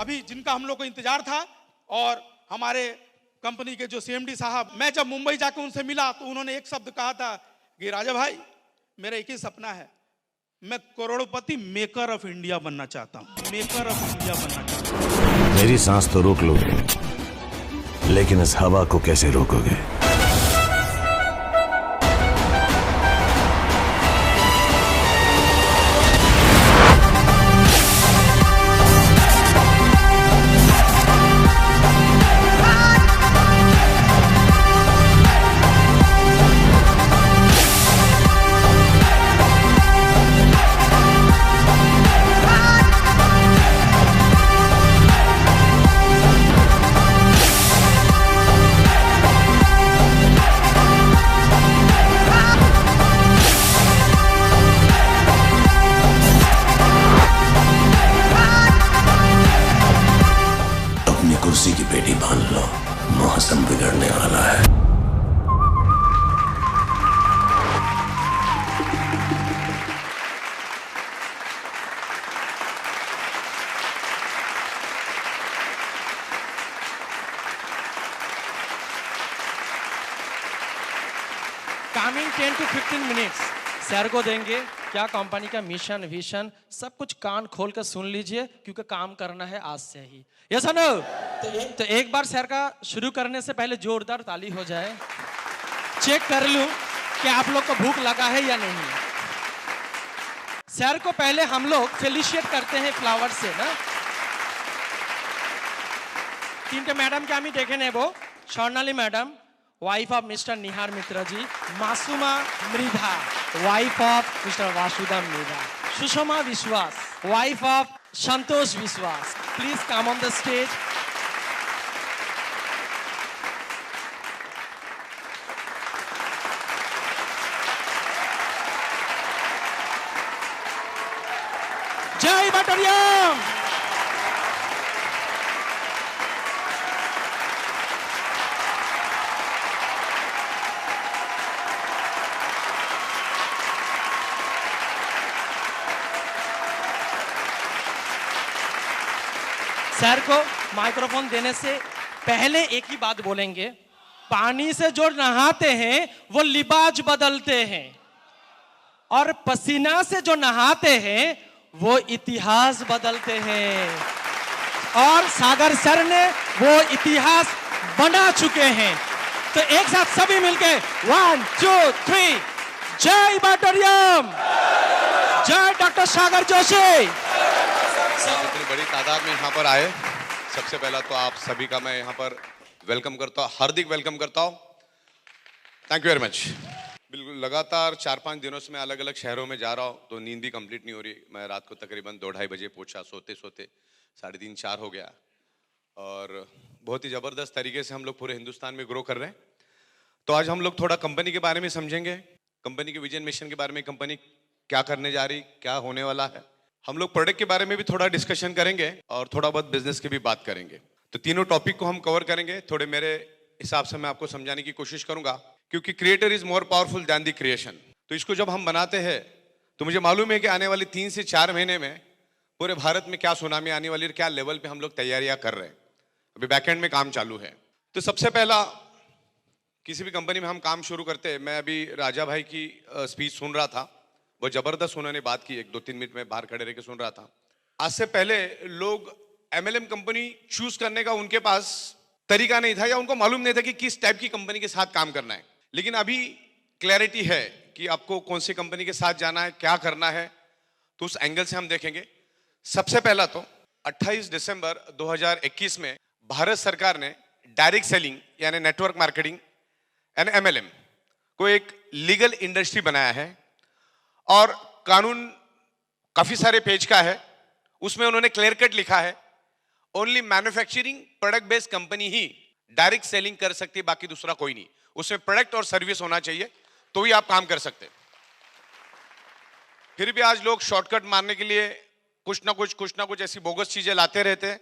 अभी जिनका हम लोग को इंतजार था। और हमारे कंपनी के जो सीएमडी साहब, मैं जब मुंबई जाकर उनसे मिला तो उन्होंने एक शब्द कहा था कि राजा भाई, मेरा एक ही सपना है, मैं करोड़पति मेकर ऑफ इंडिया बनना चाहता हूं, मेकर ऑफ इंडिया बनना चाहता हूं। मेरी सांस तो रोक लोगे, लेकिन इस हवा को कैसे रोकोगे? कुर्सी की पेटी बांध लो, मौसम बिगड़ने वाला है। कमिंग 10 to 15 मिनट्स सर को देंगे। क्या कंपनी का मिशन विजन सब कुछ कान खोल कर सुन लीजिए, क्योंकि काम करना है आज से ही। यस और नो? तो एक बार सर का शुरू करने से पहले जोरदार ताली हो जाए। चेक कर लूं कि आप लोग को भूख लगा है या नहीं। सर को पहले हम लोग फेलिशिएट करते हैं फ्लावर से ना। तीनटे मैडम के आमी देखे नेब। Swarnali madam, wife of mister Nihar Mitra ji. Masuma Mridha, wife of mister Vasudev Mridha. Sushma Biswas, wife of Santosh Biswas. Please come on the stage. जय बटरियम। सर को माइक्रोफोन देने से पहले एक ही बात बोलेंगे। पानी से जो नहाते हैं वो लिबाज बदलते हैं, और पसीना से जो नहाते हैं वो इतिहास बदलते हैं। और सागर सर ने वो इतिहास बना चुके हैं। तो एक साथ सभी मिलके 1 2 3 जय बटरियम, जय डॉक्टर सागर जोशी। इतनी बड़ी तादाद में यहाँ पर आए, सबसे पहला तो आप सभी का मैं यहाँ पर वेलकम करता हूँ, हार्दिक वेलकम करता हूँ। Thank you very much. बिल्कुल लगातार 4-5 दिनों से मैं अलग अलग शहरों में जा रहा हूँ, तो नींद भी कंप्लीट नहीं हो रही। मैं रात को तकरीबन 2-2:30 बजे पहुँचा, सोते सोते 3:30-4 हो गया। और बहुत ही ज़बरदस्त तरीके से हम लोग पूरे हिंदुस्तान में ग्रो कर रहे हैं। तो आज हम लोग थोड़ा कंपनी के बारे में समझेंगे, कंपनी के विजन मिशन के बारे में, कंपनी क्या करने जा रही, क्या होने वाला है। हम लोग प्रोडक्ट के बारे में भी थोड़ा डिस्कशन करेंगे और थोड़ा बहुत बिजनेस की भी बात करेंगे। तो तीनों टॉपिक को हम कवर करेंगे। थोड़े मेरे हिसाब से मैं आपको समझाने की कोशिश करूंगा, क्योंकि creator is more powerful then the creation. तो इसको जब हम बनाते हैं तो मुझे मालूम है कि आने वाले 3 से 4 महीने में पूरे भारत में क्या सुनामी आने वाली है, क्या लेवल पे हम लोग तैयारियां कर रहे हैं। अभी बैकएंड में काम चालू है। तो सबसे पहला, किसी भी कंपनी में हम काम शुरू करते हैं, मैं अभी राजा भाई की स्पीच सुन रहा था, वो जबरदस्त उन्होंने बात की। 1-2-3 मिनट में बाहर खड़े रह के सुन रहा था। आज से पहले लोग MLM कंपनी चूज करने का उनके पास तरीका नहीं था, या उनको मालूम नहीं था कि किस टाइप की कंपनी के साथ काम करना है। लेकिन अभी क्लैरिटी है कि आपको कौन सी कंपनी के साथ जाना है, क्या करना है। तो उस एंगल से हम देखेंगे। सबसे पहला तो 28 दिसंबर 2021 में भारत सरकार ने डायरेक्ट सेलिंग यानी नेटवर्क मार्केटिंग यानी MLM को एक लीगल इंडस्ट्री बनाया है। और कानून काफी सारे पेज का है, उसमें उन्होंने क्लियर कट लिखा है, only manufacturing product based company ही डायरेक्ट सेलिंग कर सकती है, बाकी दूसरा कोई नहीं। उसमें प्रोडक्ट और सर्विस होना चाहिए, तो ही आप काम कर सकते हैं। फिर भी आज लोग शॉर्टकट मारने के लिए कुछ ना कुछ ऐसी बोगस चीजें लाते रहते हैं,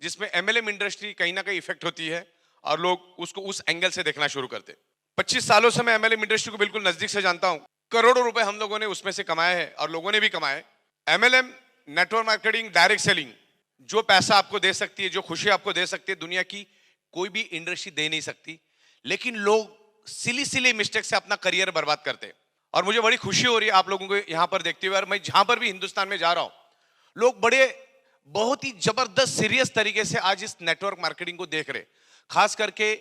जिसमें MLM इंडस्ट्री कहीं ना कहीं इफेक्ट होती है, और लोग उसको उस एंगल से देखना शुरू करते हैं। 25 सालों से मैं MLM इंडस्ट्री को बिल्कुल नजदीक से जानता हूं। करोड़ों रुपए हम लोगों ने उसमें से कमाए हैं, और लोगों ने भी कमाए। MLM network marketing, direct selling, जो पैसा आपको दे सकती है, जो खुशी आपको दे सकती है, दुनिया की कोई भी इंडस्ट्री दे नहीं सकती। लेकिन लोग सिली सिली मिस्टेक से अपना करियर बर्बाद करते हैं। और मुझे बड़ी खुशी हो रही है आप लोगों को यहां पर देखते हुए, और मैं जहां पर भी हिंदुस्तान में जा रहा हूं, लोग बड़े बहुत ही जबरदस्त सीरियस तरीके से आज इस नेटवर्क मार्केटिंग को देख रहे, खास करके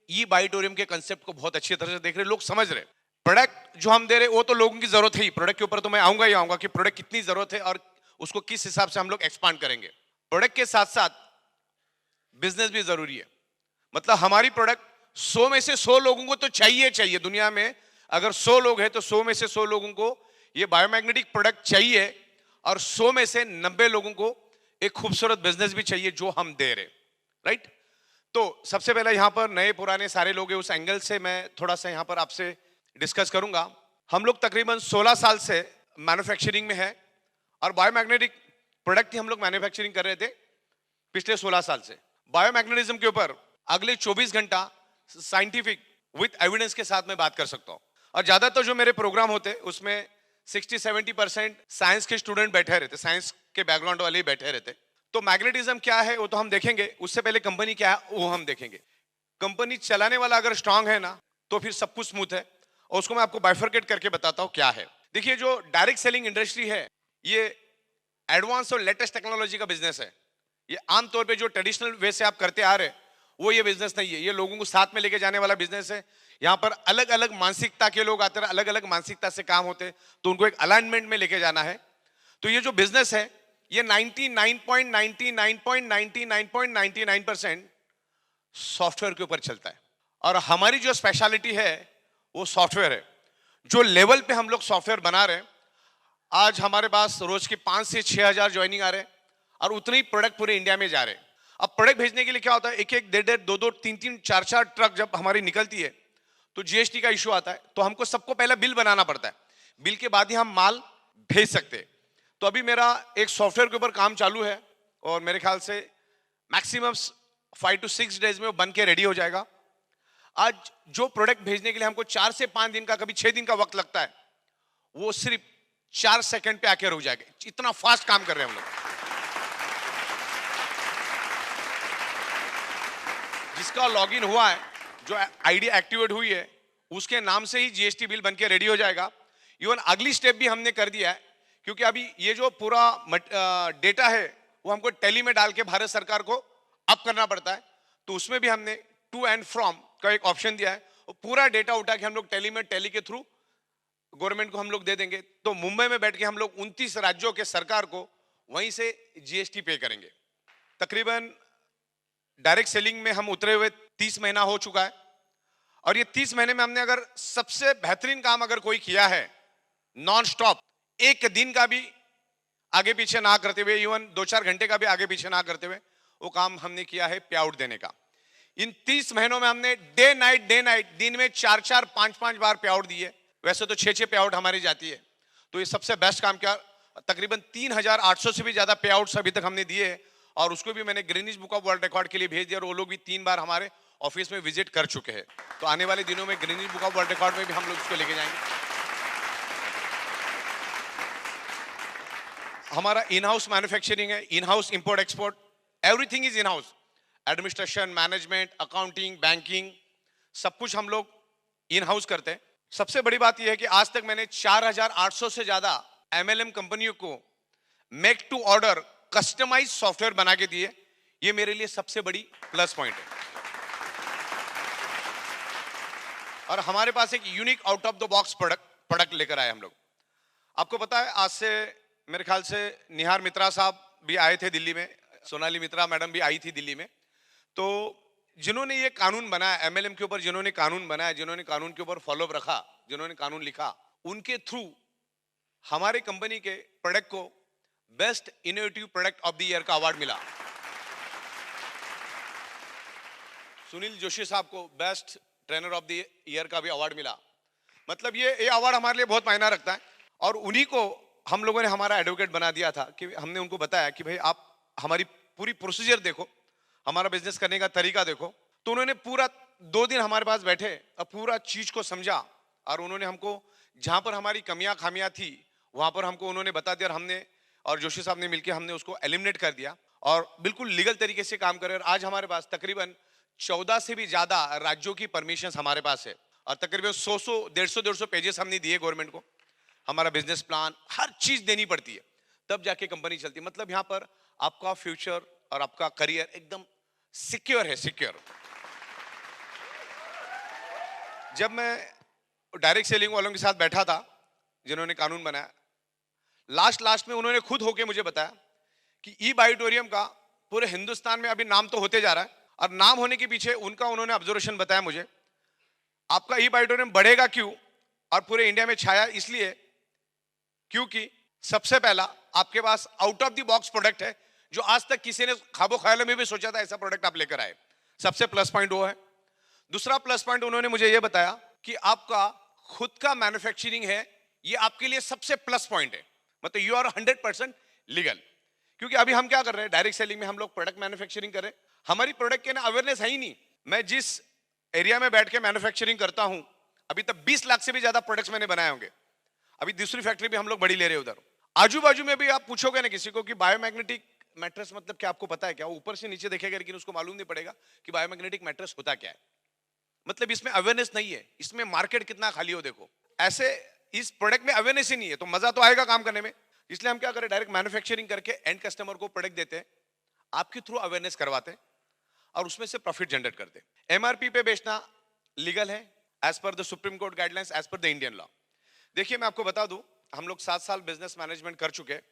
ई बाइटोरियम के कंसेप्ट को बहुत अच्छी तरह से देख रहे, लोग समझ रहे। प्रोडक्ट जो हम दे रहे वो तो लोगों की जरूरत है ही, प्रोडक्ट के ऊपर तो मैं आऊंगा ही आऊंगा कि प्रोडक्ट कितनी जरूरत है और उसको किस हिसाब से हम लोग एक्सपांड करेंगे। प्रोडक्ट के साथ साथ बिजनेस भी जरूरी है। मतलब हमारी प्रोडक्ट 100 में से 100 लोगों को तो चाहिए चाहिए दुनिया में। अगर 100 लोग हैं तो 100 में से 100 लोगों को ये बायोमैग्नेटिक प्रोडक्ट चाहिए, और 100 में से 90 लोगों को एक खूबसूरत बिजनेस भी चाहिए जो हम दे रहे, राइट। तो सबसे पहले यहां पर नए पुराने सारे लोग हैं, उस एंगल से मैं थोड़ा सा यहां पर आपसे डिस्कस करूंगा। हम लोग तकरीबन 16 साल से मैन्युफैक्चरिंग में है, और बायोमैग्नेटिक प्रोडक्ट ही हम लोग मैन्युफैक्चरिंग कर रहे थे पिछले 16 साल से। बायोमैग्नेटिज्म के ऊपर अगले 24 घंटा साइंटिफिक विद एविडेंस के साथ मैं बात कर सकता हूं। और ज्यादातर जो मेरे प्रोग्राम होते उसमें 60-70% साइंस के स्टूडेंट बैठे रहते, साइंस के बैकग्राउंड वाले ही बैठे रहते। तो मैग्नेटिज्म क्या है वो तो हम देखेंगे, उससे पहले कंपनी क्या है वो हम देखेंगे। कंपनी चलाने वाला अगर स्ट्रांग है ना तो फिर सब कुछ स्मूथ है, और उसको मैं आपको बाइफरकेट करके बताता हूं क्या है। देखिए, जो डायरेक्ट सेलिंग इंडस्ट्री है ये एडवांस और लेटेस्ट टेक्नोलॉजी का बिजनेस है। ये आमतौर पे जो ट्रेडिशनल वे से आप करते आ रहे वो ये बिजनेस नहीं है। ये लोगों को साथ में लेके जाने वाला बिजनेस है। यहाँ पर अलग अलग मानसिकता के लोग आते हैं, अलग अलग मानसिकता से काम होते हैं, तो उनको एक अलाइनमेंट में लेके जाना है। तो ये जो बिजनेस है ये 99.99.99.99% सॉफ्टवेयर के ऊपर चलता है, और हमारी जो स्पेशलिटी है वो सॉफ्टवेयर है। जो लेवल पे हम लोग सॉफ्टवेयर बना रहे हैं, आज हमारे पास रोज के 5 से 6 हजार ज्वाइनिंग आ रहे हैं, और उतने ही प्रोडक्ट पूरे इंडिया में जा रहे हैं। अब प्रोडक्ट भेजने के लिए क्या होता है, एक एक 1.5 2 3 4 ट्रक जब हमारी निकलती है तो जीएसटी का इशू आता है, तो हमको सबको पहले बिल बनाना पड़ता है, बिल के बाद ही हम माल भेज सकते हैं। तो अभी मेरा एक सॉफ्टवेयर के ऊपर काम चालू है, और मेरे ख्याल से मैक्सिमम 5 to 6 डेज में वो बन के रेडी हो जाएगा। आज जो प्रोडक्ट भेजने के लिए हमको 4 से 5 दिन का, कभी 6 दिन का वक्त लगता है, वो सिर्फ 4 सेकंड पे आके रुक जाएगा। इतना फास्ट काम कर रहे हैं हम लोग। जिसका लॉगिन हुआ है, जो आईडी एक्टिवेट हुई है, उसके नाम से ही जीएसटी बिल बनके रेडी हो जाएगा। इवन अगली स्टेप भी हमने कर दिया है, क्योंकि अभी ये जो पूरा डेटा है वो हमको टैली में डाल के भारत सरकार को अप करना पड़ता है, तो उसमें भी हमने टू एंड फ्रॉम का एक ऑप्शन दिया है। और पूरा डेटा उठा के हम लोग टैली के थ्रू गवर्नमेंट को हम लोग दे देंगे। तो मुंबई में बैठ के हम लोग 29 राज्यों के सरकार को वहीं से जीएसटी पे करेंगे। तकरीबन डायरेक्ट सेलिंग में हम उतरे हुए 30 महीना हो चुका है, और ये 30 महीने में हमने अगर सबसे बेहतरीन काम अगर कोई किया है, नॉन स्टॉप, एक दिन का भी आगे पीछे ना करते हुए, इवन 2-4 घंटे का भी आगे पीछे ना करते हुए, वो काम हमने किया है पे आउट देने का। इन 30 महीनों में हमने डे नाइट दिन में 4-4 5-5 बार पे आउट दिए। वैसे तो 6-6 पे आउट हमारी जाती है, तो ये सबसे बेस्ट काम किया। तकरीबन 3800 से भी ज्यादा पे आउट्स अभी तक हमने दिए, और उसको भी मैंने Greenwich book of world record के लिए भेज दिया, और वो लोग भी 3 बार हमारे ऑफिस में विजिट कर चुके हैं। तो आने वाले दिनों में Greenwich book of world record में भी हम लोग इसको लेके जाएंगे। हमारा इन हाउस मैन्युफैक्चरिंग है, in house import export, everything is in house. Administration, management, accounting, banking, सब कुछ हम लोग इन हाउस करते हैं। सबसे बड़ी बात यह है कि आज तक मैंने 4800 से ज्यादा एमएलएम कंपनियों को make to order customise software बना के दिए। ये मेरे लिए सबसे बड़ी प्लस पॉइंट है। और हमारे पास एक unique out of the box product लेकर आए हम लोग। आपको पता है, आज से मेरे ख्याल से निहार मित्रा साहब भी आए थे दिल्ली में, सोनाली मित्रा मैडम भी आई थी दिल्ली में। तो जिन्होंने ये कानून बनाया एमएलएम के ऊपर, जिन्होंने कानून बनाया, जिन्होंने कानून के ऊपर फॉलो अप रखा, जिन्होंने कानून लिखा, उनके थ्रू हमारे कंपनी के प्रोडक्ट को best innovative product of the year का अवार्ड मिला। सुनील जोशी साहब को best trainer of the year का भी अवार्ड मिला। मतलब ये अवार्ड हमारे लिए बहुत मायना रखता है, और उन्हीं को हम लोगों ने हमारा एडवोकेट बना दिया था। कि हमने उनको बताया कि भाई आप हमारी पूरी प्रोसीजर देखो, हमारा बिजनेस करने का तरीका देखो। तो उन्होंने पूरा 2 दिन हमारे पास बैठे और पूरा चीज को समझा, और उन्होंने हमको जहां पर हमारी कमियां खामियां थी वहां पर हमको उन्होंने बता दिया, और हमने और जोशी साहब ने मिलकर हमने उसको एलिमिनेट कर दिया। और बिल्कुल लीगल तरीके से काम कर रहे हैं। और आज हमारे पास तकरीबन 14 से भी ज्यादा राज्यों की परमिशन हमारे पास है और तकरीबन 100 150 पेजेस हमने दिए गवर्नमेंट को। हमारा बिजनेस प्लान, हर चीज देनी पड़ती है, तब जाके कंपनी चलती है। मतलब यहाँ पर आपका फ्यूचर और आपका करियर एकदम सिक्योर है, सिक्योर। जब मैं डायरेक्ट सेलिंग वालों के साथ बैठा था जिन्होंने कानून बनाया, लास्ट में उन्होंने खुद होके मुझे बताया कि ई बायोटोरियम का पूरे हिंदुस्तान में अभी नाम तो होते जा रहा है, और नाम होने के पीछे उनका उन्होंने ऑब्जर्वेशन बताया मुझे, आपका ई बायोटोरियम बढ़ेगा क्यों और पूरे इंडिया में छाया इसलिए क्योंकि सबसे पहला आपके pass out of the box product है जो आज तक किसी ने ख्वाबो ख्यालों में भी सोचा था ऐसा प्रोडक्ट आप लेकर आए। सबसे प्लस पॉइंट वो है। दूसरा प्लस पॉइंट उन्होंने मुझे ये बताया कि आपका खुद का मैन्युफैक्चरिंग है, ये आपके लिए सबसे प्लस पॉइंट है। मतलब यू आर 100% लीगल। क्योंकि अभी हम क्या कर रहे हैं, डायरेक्ट सेलिंग में हम लोग प्रोडक्ट मैन्युफैक्चरिंग कर रहे हैं, हमारी प्रोडक्ट के ना अवेयरनेस है ही नहीं। मैं जिस एरिया में बैठ के मैन्युफैक्चरिंग करता हूं, अभी तक 20 लाख से भी ज्यादा प्रोडक्ट्स मैंने बनाए होंगे। अभी दूसरी फैक्ट्री भी हम लोग बड़ी ले रहे हैं उधर। आजू बाजू में भी आप पूछोगे ना किसी को कि बायोमैग्नेटिक मैट्रेस मतलब क्या, आपको पता है क्या? वो ऊपर से नीचे देखेगा लेकिन उसको मालूम नहीं पड़ेगा कि बायोमैग्नेटिक मैट्रेस होता क्या है। मतलब इसमें अवेयरनेस नहीं है, इसमें मार्केट कितना खाली हो देखो। ऐसे इस प्रोडक्ट में अवेयरनेस ही नहीं है तो मजा तो आएगा काम करने में। इसलिए हम क्या करें, डायरेक्ट मैन्युफैक्चरिंग करके एंड कस्टमर को प्रोडक्ट देते हैं, आपके थ्रू अवेयरनेस करवाते हैं और उसमें से प्रॉफिट जनरेट करते हैं। एमआरपी पे बेचना लीगल है as per the Supreme Court guidelines, as per the Indian law. देखिए मैं आपको बता दूं, हम लोग 7 साल बिजनेस मैनेजमेंट कर चुके हैं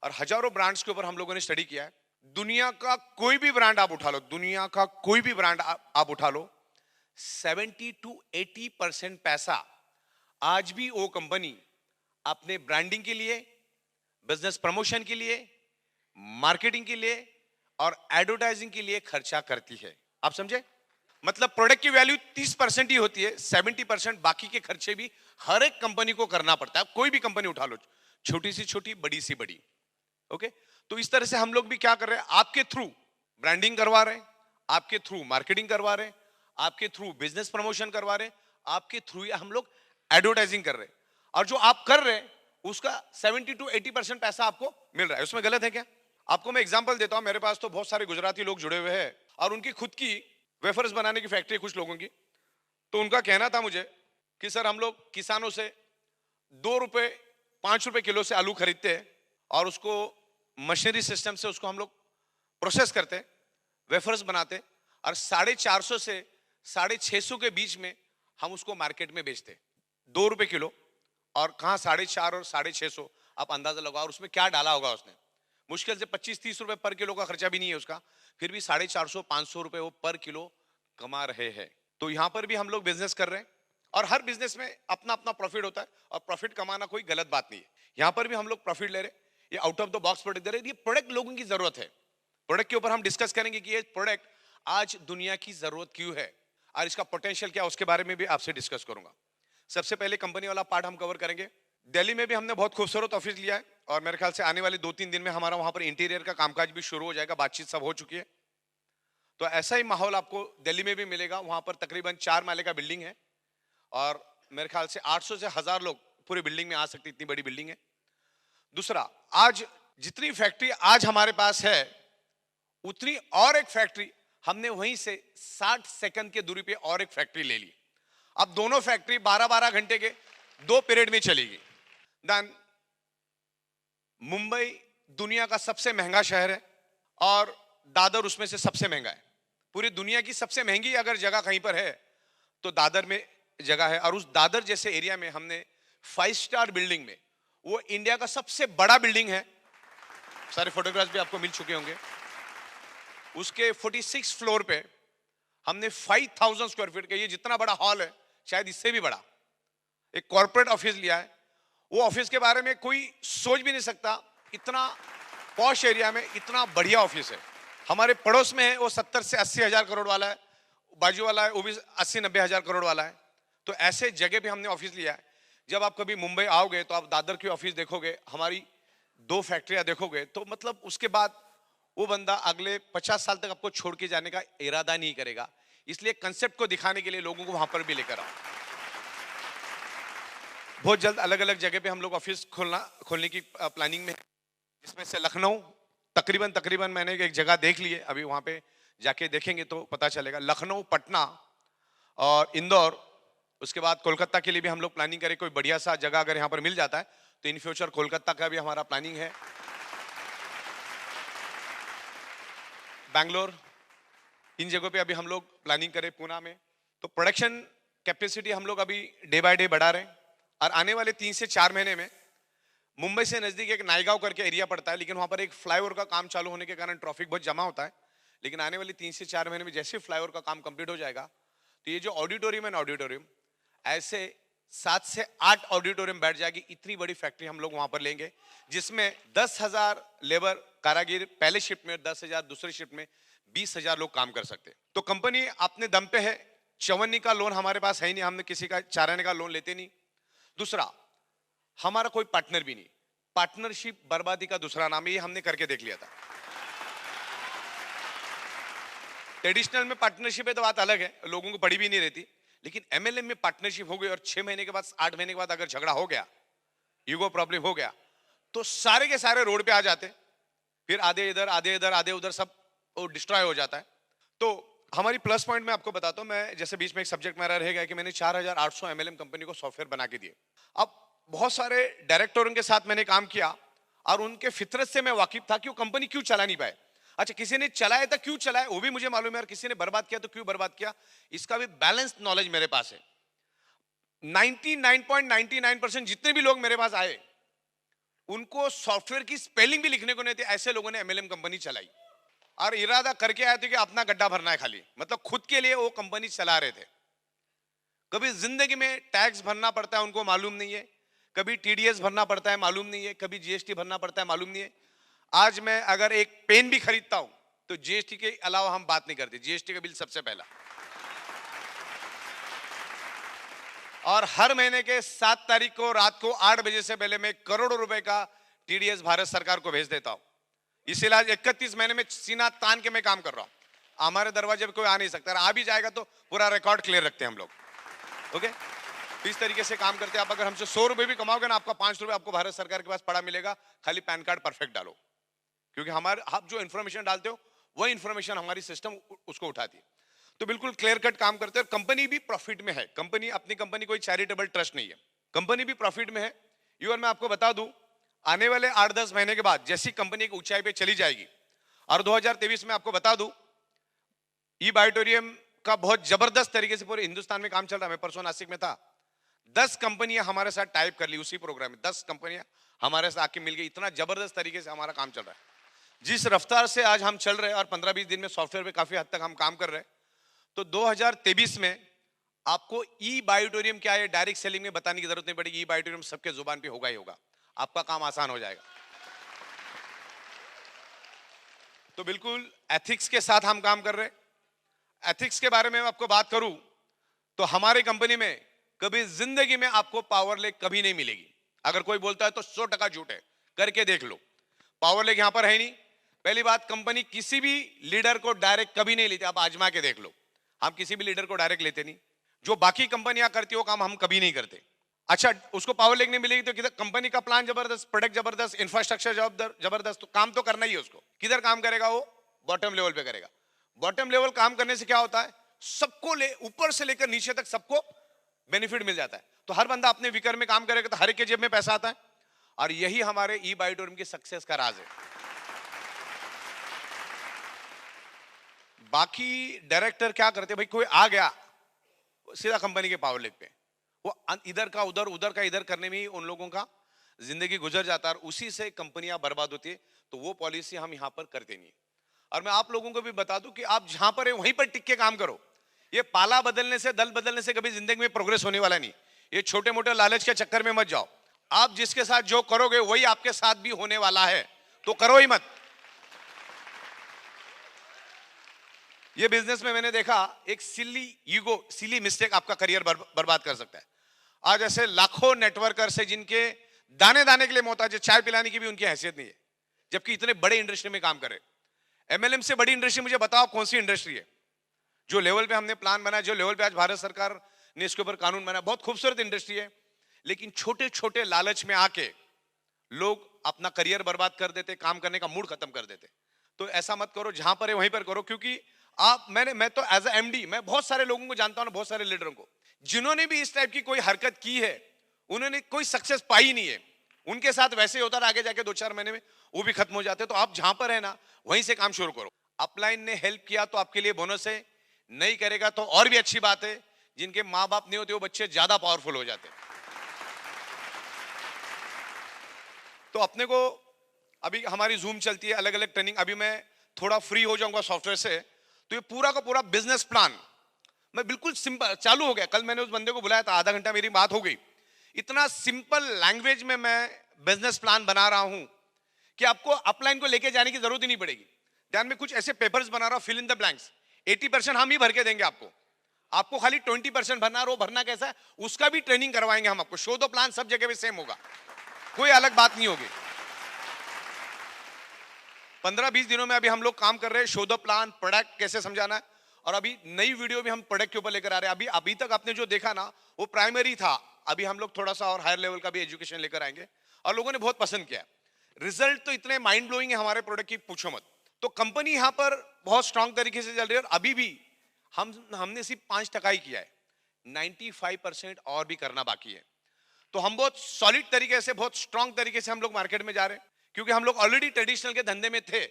और हजारों ब्रांड्स के ऊपर हम लोगों ने स्टडी किया है। दुनिया का कोई भी ब्रांड आप उठा लो, दुनिया का कोई भी ब्रांड आप उठा लो, 70 to 80% पैसा आज भी वो कंपनी अपने ब्रांडिंग के लिए, बिजनेस प्रमोशन के लिए, मार्केटिंग के लिए और एडवर्टाइजिंग के लिए खर्चा करती है। आप समझे? मतलब प्रोडक्ट की वैल्यू 30% ही होती है, 70% बाकी के खर्चे भी हर एक कंपनी को करना पड़ता है। कोई भी कंपनी उठा लो, छोटी सी छोटी, बड़ी सी बड़ी। ओके, तो इस तरह से हम लोग भी क्या कर रहे हैं, आपके थ्रू ब्रांडिंग करवा रहे हैं, आपके थ्रू मार्केटिंग करवा रहे हैं, आपके थ्रू बिजनेस प्रमोशन करवा रहे हैं, आपके थ्रू हम लोग एडवर्टाइजिंग कर रहे हैं। और जो आप कर रहे हैं उसका 70 to 80% पैसा आपको मिल रहा है। उसमें गलत है क्या? आपको मैं एग्जांपल देता हूं। मेरे पास तो बहुत सारे गुजराती लोग जुड़े हुए हैं और उनकी खुद की वेफर्स बनाने की फैक्ट्री कुछ लोगों की। तो उनका कहना था मुझे कि सर हम लोग किसानों से 2 रुपए 5 रुपए किलो से आलू खरीदते हैं और उसको मशीनरी सिस्टम से उसको हम लोग प्रोसेस करते, वेफर्स बनाते और 450 से 650 के बीच में हम उसको मार्केट में बेचते। 2 रुपए किलो और कहाँ 450 और 650, आप अंदाजा लगाओ। और उसमें क्या डाला होगा उसने? मुश्किल से 25-30 रुपए पर किलो का खर्चा भी नहीं है उसका, फिर भी 450-500 रुपए वो पर किलो कमा रहे हैं। तो यहां पर भी हम लोग बिजनेस कर रहे हैं और हर बिजनेस में अपना अपना प्रॉफिट होता है और प्रॉफिट कमाना कोई गलत बात नहीं है। यहां पर भी हम लोग प्रॉफिट ले रहे हैं, ये out of the box product दे रहे हैं। ये प्रोडक्ट लोगों की जरूरत है। प्रोडक्ट के ऊपर हम डिस्कस करेंगे कि ये प्रोडक्ट आज दुनिया की जरूरत क्यों है और इसका पोटेंशियल क्या है, उसके बारे में भी आपसे डिस्कस करूंगा। सबसे पहले कंपनी वाला पार्ट हम कवर करेंगे। दिल्ली में भी हमने बहुत खूबसूरत ऑफिस लिया है और मेरे ख्याल से आने वाले 2-3 दिन में हमारा वहां पर इंटीरियर का कामकाज भी शुरू हो जाएगा, बातचीत सब हो चुकी है। तो ऐसा ही माहौल आपको दिल्ली में भी मिलेगा। वहां पर तकरीबन 4 माले का बिल्डिंग है और मेरे ख्याल से 800 से 1000 लोग पूरी बिल्डिंग में आ सकते, इतनी बड़ी बिल्डिंग है। दूसरा, आज जितनी फैक्ट्री आज हमारे पास है उतनी और एक फैक्ट्री हमने वहीं से 60 सेकंड के दूरी पे और एक फैक्ट्री ले ली। अब दोनों फैक्ट्री 12-12 घंटे के 2 पीरियड में चलेगी। देन मुंबई दुनिया का सबसे महंगा शहर है और दादर उसमें से सबसे महंगा है। पूरी दुनिया की सबसे महंगी अगर जगह कहीं पर है तो दादर में जगह है। और उस दादर जैसे एरिया में हमने 5 स्टार बिल्डिंग में, वो इंडिया का सबसे बड़ा बिल्डिंग है, सारे फोटोग्राफ्स भी आपको मिल चुके होंगे। उसके 46 फ्लोर पे हमने 5000 स्क्वायर फीट का, ये जितना बड़ा हॉल है शायद इससे भी बड़ा, एक कॉर्पोरेट ऑफिस लिया है। वो ऑफिस के बारे में कोई सोच भी नहीं सकता, इतना पॉश एरिया में इतना बढ़िया ऑफिस है। हमारे पड़ोस में है वो 70 से 80 हजार करोड़ वाला है, बाजू वाला है वो भी 80-90 हजार करोड़ वाला है। तो ऐसे जगह पे हमने ऑफिस लिया है। जब आप कभी मुंबई आओगे तो आप दादर की ऑफिस देखोगे, हमारी 2 फैक्ट्रियां देखोगे, तो मतलब उसके बाद वो बंदा अगले 50 साल तक आपको छोड़ के जाने का इरादा नहीं करेगा। इसलिए कंसेप्ट को दिखाने के लिए लोगों को वहां पर भी लेकर आओ। बहुत जल्द अलग अलग जगह पे हम लोग ऑफिस खोलने की प्लानिंग में है, जिसमें से लखनऊ, तकरीबन तकरीबन मैंने एक जगह देख ली है, अभी वहां पे जाके देखेंगे तो पता चलेगा। लखनऊ, पटना और इंदौर, उसके बाद कोलकाता के लिए भी हम लोग प्लानिंग करें। कोई बढ़िया सा जगह अगर यहाँ पर मिल जाता है तो इन फ्यूचर कोलकाता का भी हमारा प्लानिंग है। बैंगलोर, इन जगहों पे अभी हम लोग प्लानिंग करें। पूना में तो प्रोडक्शन कैपेसिटी हम लोग अभी डे बाय डे बढ़ा रहे हैं। और आने वाले 3 से 4 महीने में मुंबई से नजदीक एक नायगांव करके एरिया पड़ता है, लेकिन वहां पर एक फ्लाईओवर का काम चालू होने के कारण ट्रैफिक बहुत जमा होता है। लेकिन आने वाले 3 से 4 महीने में जैसे फ्लाईओवर का काम कंप्लीट हो जाएगा तो ये जो ऑडिटोरियम है ना, ऑडिटोरियम ऐसे 7 से 8 ऑडिटोरियम बैठ जाएगी। इतनी बड़ी फैक्ट्री हम लोग वहां पर लेंगे, जिसमें 10,000 लेबर कारागिर पहले शिफ्ट में, 10,000 दूसरे शिफ्ट में, 20,000 लोग काम कर सकते हैं। तो कंपनी अपने दम पे है। 54 का लोन हमारे पास है ही नहीं, हमने किसी का 4 आने का लोन लेते नहीं। दूसरा, हमारा कोई पार्टनर भी नहीं। पार्टनरशिप बर्बादी का दूसरा नाम है, ये हमने करके देख लिया था। ट्रेडिशनल में पार्टनरशिप है तो बात अलग है, लोगों को पड़ी भी नहीं रहती। लेकिन एमएलएम में पार्टनरशिप हो गई और 6 महीने के बाद, 8 महीने के बाद अगर झगड़ा हो गया, ईगो प्रॉब्लम हो गया, तो सारे के सारे रोड पे आ जाते। फिर आधे इधर आधे इधर आधे उधर, सब वो डिस्ट्रॉय हो जाता है। तो हमारी प्लस पॉइंट में आपको बताता हूं। मैं जैसे बीच में एक सब्जेक्ट मेरा रह गया कि मैंने 4,800 एमएलएम कंपनी को सॉफ्टवेयर बना के दिए। अब बहुत सारे डायरेक्टरों के साथ मैंने काम किया और उनके फितरत से मैं वाकिफ था कि वो कंपनी क्यों चला नहीं पाए। अच्छा, किसी ने चलाया था, क्यों चलाया वो भी मुझे मालूम है, और किसी ने बर्बाद किया तो क्यों बर्बाद किया, इसका भी बैलेंस्ड नॉलेज मेरे पास है। 99.99% जितने भी लोग मेरे पास आए उनको सॉफ्टवेयर की स्पेलिंग भी लिखने को नहीं थे, ऐसे लोगों ने एमएलएम कंपनी चलाई। और इरादा करके आए थे कि अपना गड्ढा भरना है खाली, मतलब खुद के लिए वो कंपनी चला रहे थे। कभी जिंदगी में टैक्स भरना पड़ता है उनको मालूम नहीं है, कभी टीडीएस भरना पड़ता है मालूम नहीं है, कभी जीएसटी भरना पड़ता है मालूम नहीं है। आज मैं अगर एक पेन भी खरीदता हूं तो जीएसटी के अलावा हम बात नहीं करते, जीएसटी का बिल सबसे पहला। और हर महीने के 7 तारीख को रात को 8 बजे से पहले मैं करोड़ों रुपए का टीडीएस भारत सरकार को भेज देता हूं। इसीलिए आज 31 महीने में सीना तान के मैं काम कर रहा हूं। हमारे दरवाजे पे कोई आ नहीं सकता, आ भी जाएगा तो पूरा रिकॉर्ड क्लियर रखते हैं हम लोग। ओके, तो इस तरीके से काम करते हैं। आप अगर हमसे 100 रुपए भी कमाओगे ना, आपका 5 रुपए आपको भारत सरकार के पास पड़ा मिलेगा। खाली पैन कार्ड परफेक्ट डालो, क्योंकि हमारे आप जो इन्फॉर्मेशन डालते हो वही इन्फॉर्मेशन हमारी सिस्टम उसको उठाती है। तो बिल्कुल क्लियर कट काम करते हैं। कंपनी भी प्रॉफिट में है। कंपनी, अपनी कंपनी कोई चैरिटेबल ट्रस्ट नहीं है, कंपनी भी प्रॉफिट में है। इवन मैं आपको बता दूं, आने वाले 8-10 महीने के बाद जैसी कंपनी एक ऊंचाई पे चली जाएगी, और 2023 में आपको बता दूं, ई बायोटोरियम का बहुत जबरदस्त तरीके से पूरे हिंदुस्तान में काम चल रहा है। मैं परसों नासिक में था, 10 कंपनियां हमारे साथ टाइप कर ली उसी प्रोग्राम में। 10 कंपनियां हमारे साथ आके मिल गई। इतना जबरदस्त तरीके से हमारा काम चल रहा है। जिस रफ्तार से आज हम चल रहे हैं और 15-20 दिन में सॉफ्टवेयर पे काफी हद तक हम काम कर रहे हैं, तो 2023 में आपको ई बायोटोरियम क्या है डायरेक्ट सेलिंग में बताने की जरूरत नहीं पड़ेगी। ई बायोटोरियम सबके जुबान पे होगा ही होगा, आपका काम आसान हो जाएगा। तो बिल्कुल एथिक्स के साथ हम काम कर रहे हैं। एथिक्स के बारे में मैं आपको बात करूं तो हमारी कंपनी में कभी जिंदगी में आपको पावर लेग कभी नहीं मिलेगी। अगर कोई बोलता है तो 100% झूठ है, करके देख लो। पावर लेग यहां पर है नहीं। पहली बात, कंपनी किसी भी लीडर को डायरेक्ट कभी नहीं लेती, आप आजमा के देख लो। हम किसी भी लीडर को डायरेक्ट लेते नहीं। जो बाकी कंपनियां करती हो काम हम कभी नहीं करते। अच्छा, उसको पावर लेग नहीं मिलेगी तो किधर? कंपनी का प्लान जबरदस्त, प्रोडक्ट जबरदस्त, इंफ्रास्ट्रक्चर जबरदस्त, तो काम तो करना ही है उसको। किधर काम करेगा वो? बॉटम लेवल पे करेगा। बॉटम लेवल काम करने से क्या होता है, सबको ऊपर से लेकर नीचे तक सबको बेनिफिट मिल जाता है। तो हर बंदा अपने विकर में काम करेगा तो हर एक के जेब में पैसा आता है। और यही हमारे ई बायोटोरियम की सक्सेस का राज है। बाकी डायरेक्टर क्या करते भाई, कोई आ गया सीधा कंपनी के पावर लेग पे, वो इधर का उधर, उधर का इधर करने में ही उन लोगों का जिंदगी गुजर जाता है और उसी से कंपनियां बर्बाद होती है। तो वो पॉलिसी हम यहां पर करते नहीं। और मैं आप लोगों को भी बता दूं कि आप जहां पर है वहीं पर टिक के काम करो। ये पाला बदलने से, दल बदलने से कभी जिंदगी में प्रोग्रेस होने वाला नहीं। ये छोटे मोटे लालच के चक्कर में मत जाओ। आप जिसके साथ जो करोगे वही आपके साथ भी होने वाला है, तो करो ही मत। ये बिजनेस में मैंने देखा एक सिली ईगो, सिली मिस्टेक आपका करियर बर्बाद कर सकता है। आज ऐसे लाखों नेटवर्कर्स है जिनके दाने दाने के लिए मोहताज है, चाय पिलाने की भी उनकी हैसियत नहीं है, जबकि इतने बड़े इंडस्ट्री में काम करे। एमएलएम से बड़ी इंडस्ट्री मुझे बताओ कौन सी इंडस्ट्री है? जो लेवल पे हमने प्लान बनाया, जो लेवल पे आज भारत सरकार ने इसके ऊपर कानून बनाया, बहुत खूबसूरत इंडस्ट्री है। लेकिन छोटे छोटे लालच में आके लोग अपना करियर बर्बाद कर देते, काम करने का मूड खत्म कर देते। तो ऐसा मत करो, जहां पर है वहीं पर करो, क्योंकि मैं तो एज ए एमडी मैं बहुत सारे लोगों को जानता हूं, बहुत सारे लीडरों को, जिन्होंने भी इस टाइप की कोई हरकत की है, उन्होंने कोई सक्सेस पाई नहीं है। उनके साथ वैसे होता है, आगे जाके 2-4 महीने में वो भी खत्म हो जाते। तो आप जहां पर है ना, वहीं से काम शुरू करो। अपलाइन ने हेल्प किया तो आपके लिए बोनस है, नहीं करेगा तो और भी अच्छी बात है। जिनके माँ बाप नहीं होते वो बच्चे ज्यादा पावरफुल हो जाते। तो अपने को अभी हमारी जूम चलती है, अलग अलग ट्रेनिंग, अभी मैं थोड़ा फ्री हो जाऊंगा सॉफ्टवेयर से, तो ये पूरा का पूरा बिजनेस प्लान मैं बिल्कुल सिंपल चालू हो गया। कल मैंने उस बंदे को बुलाया था, आधा घंटा मेरी बात हो गई। इतना सिंपल लैंग्वेज में मैं बिजनेस प्लान बना रहा हूं कि आपको अपलाइन को लेके जाने की जरूरत ही नहीं पड़ेगी। ध्यान में कुछ ऐसे पेपर्स बना रहा हूं, फिल इन द ब्लैंक्स। 80% हम ही भर के देंगे आपको, आपको खाली 20% भरना। और वो भरना कैसा है उसका भी ट्रेनिंग करवाएंगे हम आपको। शो द प्लान सब जगह पे सेम होगा, कोई अलग बात नहीं होगी। 15-20 दिनों में अभी हम लोग काम कर रहे हैं, शो द प्लान, प्रोडक्ट कैसे समझाना है। और अभी नई वीडियो भी हम प्रोडक्ट के ऊपर लेकर आ रहे हैं। अभी तक आपने जो देखा ना वो प्राइमरी था, अभी हम लोग थोड़ा सा और हायर लेवल का भी एजुकेशन लेकर आएंगे, और लोगों ने बहुत पसंद किया। रिजल्ट तो इतने माइंड ब्लोइंग है हमारे प्रोडक्ट की, पूछो मत। तो कंपनी यहां पर बहुत स्ट्रांग तरीके से चल रही है, और अभी भी हमने सिर्फ 5% ही किया है, 95% और भी करना बाकी है। तो हम बहुत सॉलिड तरीके से, बहुत स्ट्रांग तरीके से हम लोग मार्केट में जा रहे हैं, क्योंकि हम लोग ऑलरेडी ट्रेडिशनल के धंधे में थे,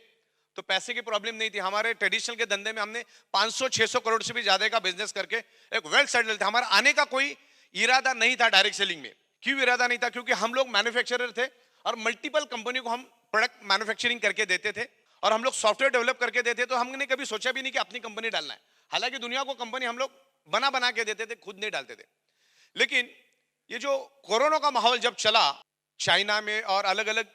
तो पैसे की प्रॉब्लम नहीं थी। हमारे ट्रेडिशनल के धंधे में हमने 500-600 करोड़ से भी ज्यादा का बिजनेस करके एक वेल सेटल्ड था। हमारा आने का कोई इरादा नहीं था डायरेक्ट सेलिंग में। क्यों इरादा नहीं था? क्योंकि हम लोग मैन्युफैक्चरर थे और मल्टीपल कंपनी को हम प्रोडक्ट मैन्युफैक्चरिंग करके देते थे, और हम लोग सॉफ्टवेयर डेवलप करके देते। तो हमने कभी सोचा भी नहीं कि अपनी कंपनी डालना है। हालांकि दुनिया को कंपनी हम लोग बना के देते थे, खुद नहीं डालते थे। लेकिन ये जो कोरोना का माहौल जब चला, चाइना में और अलग अलग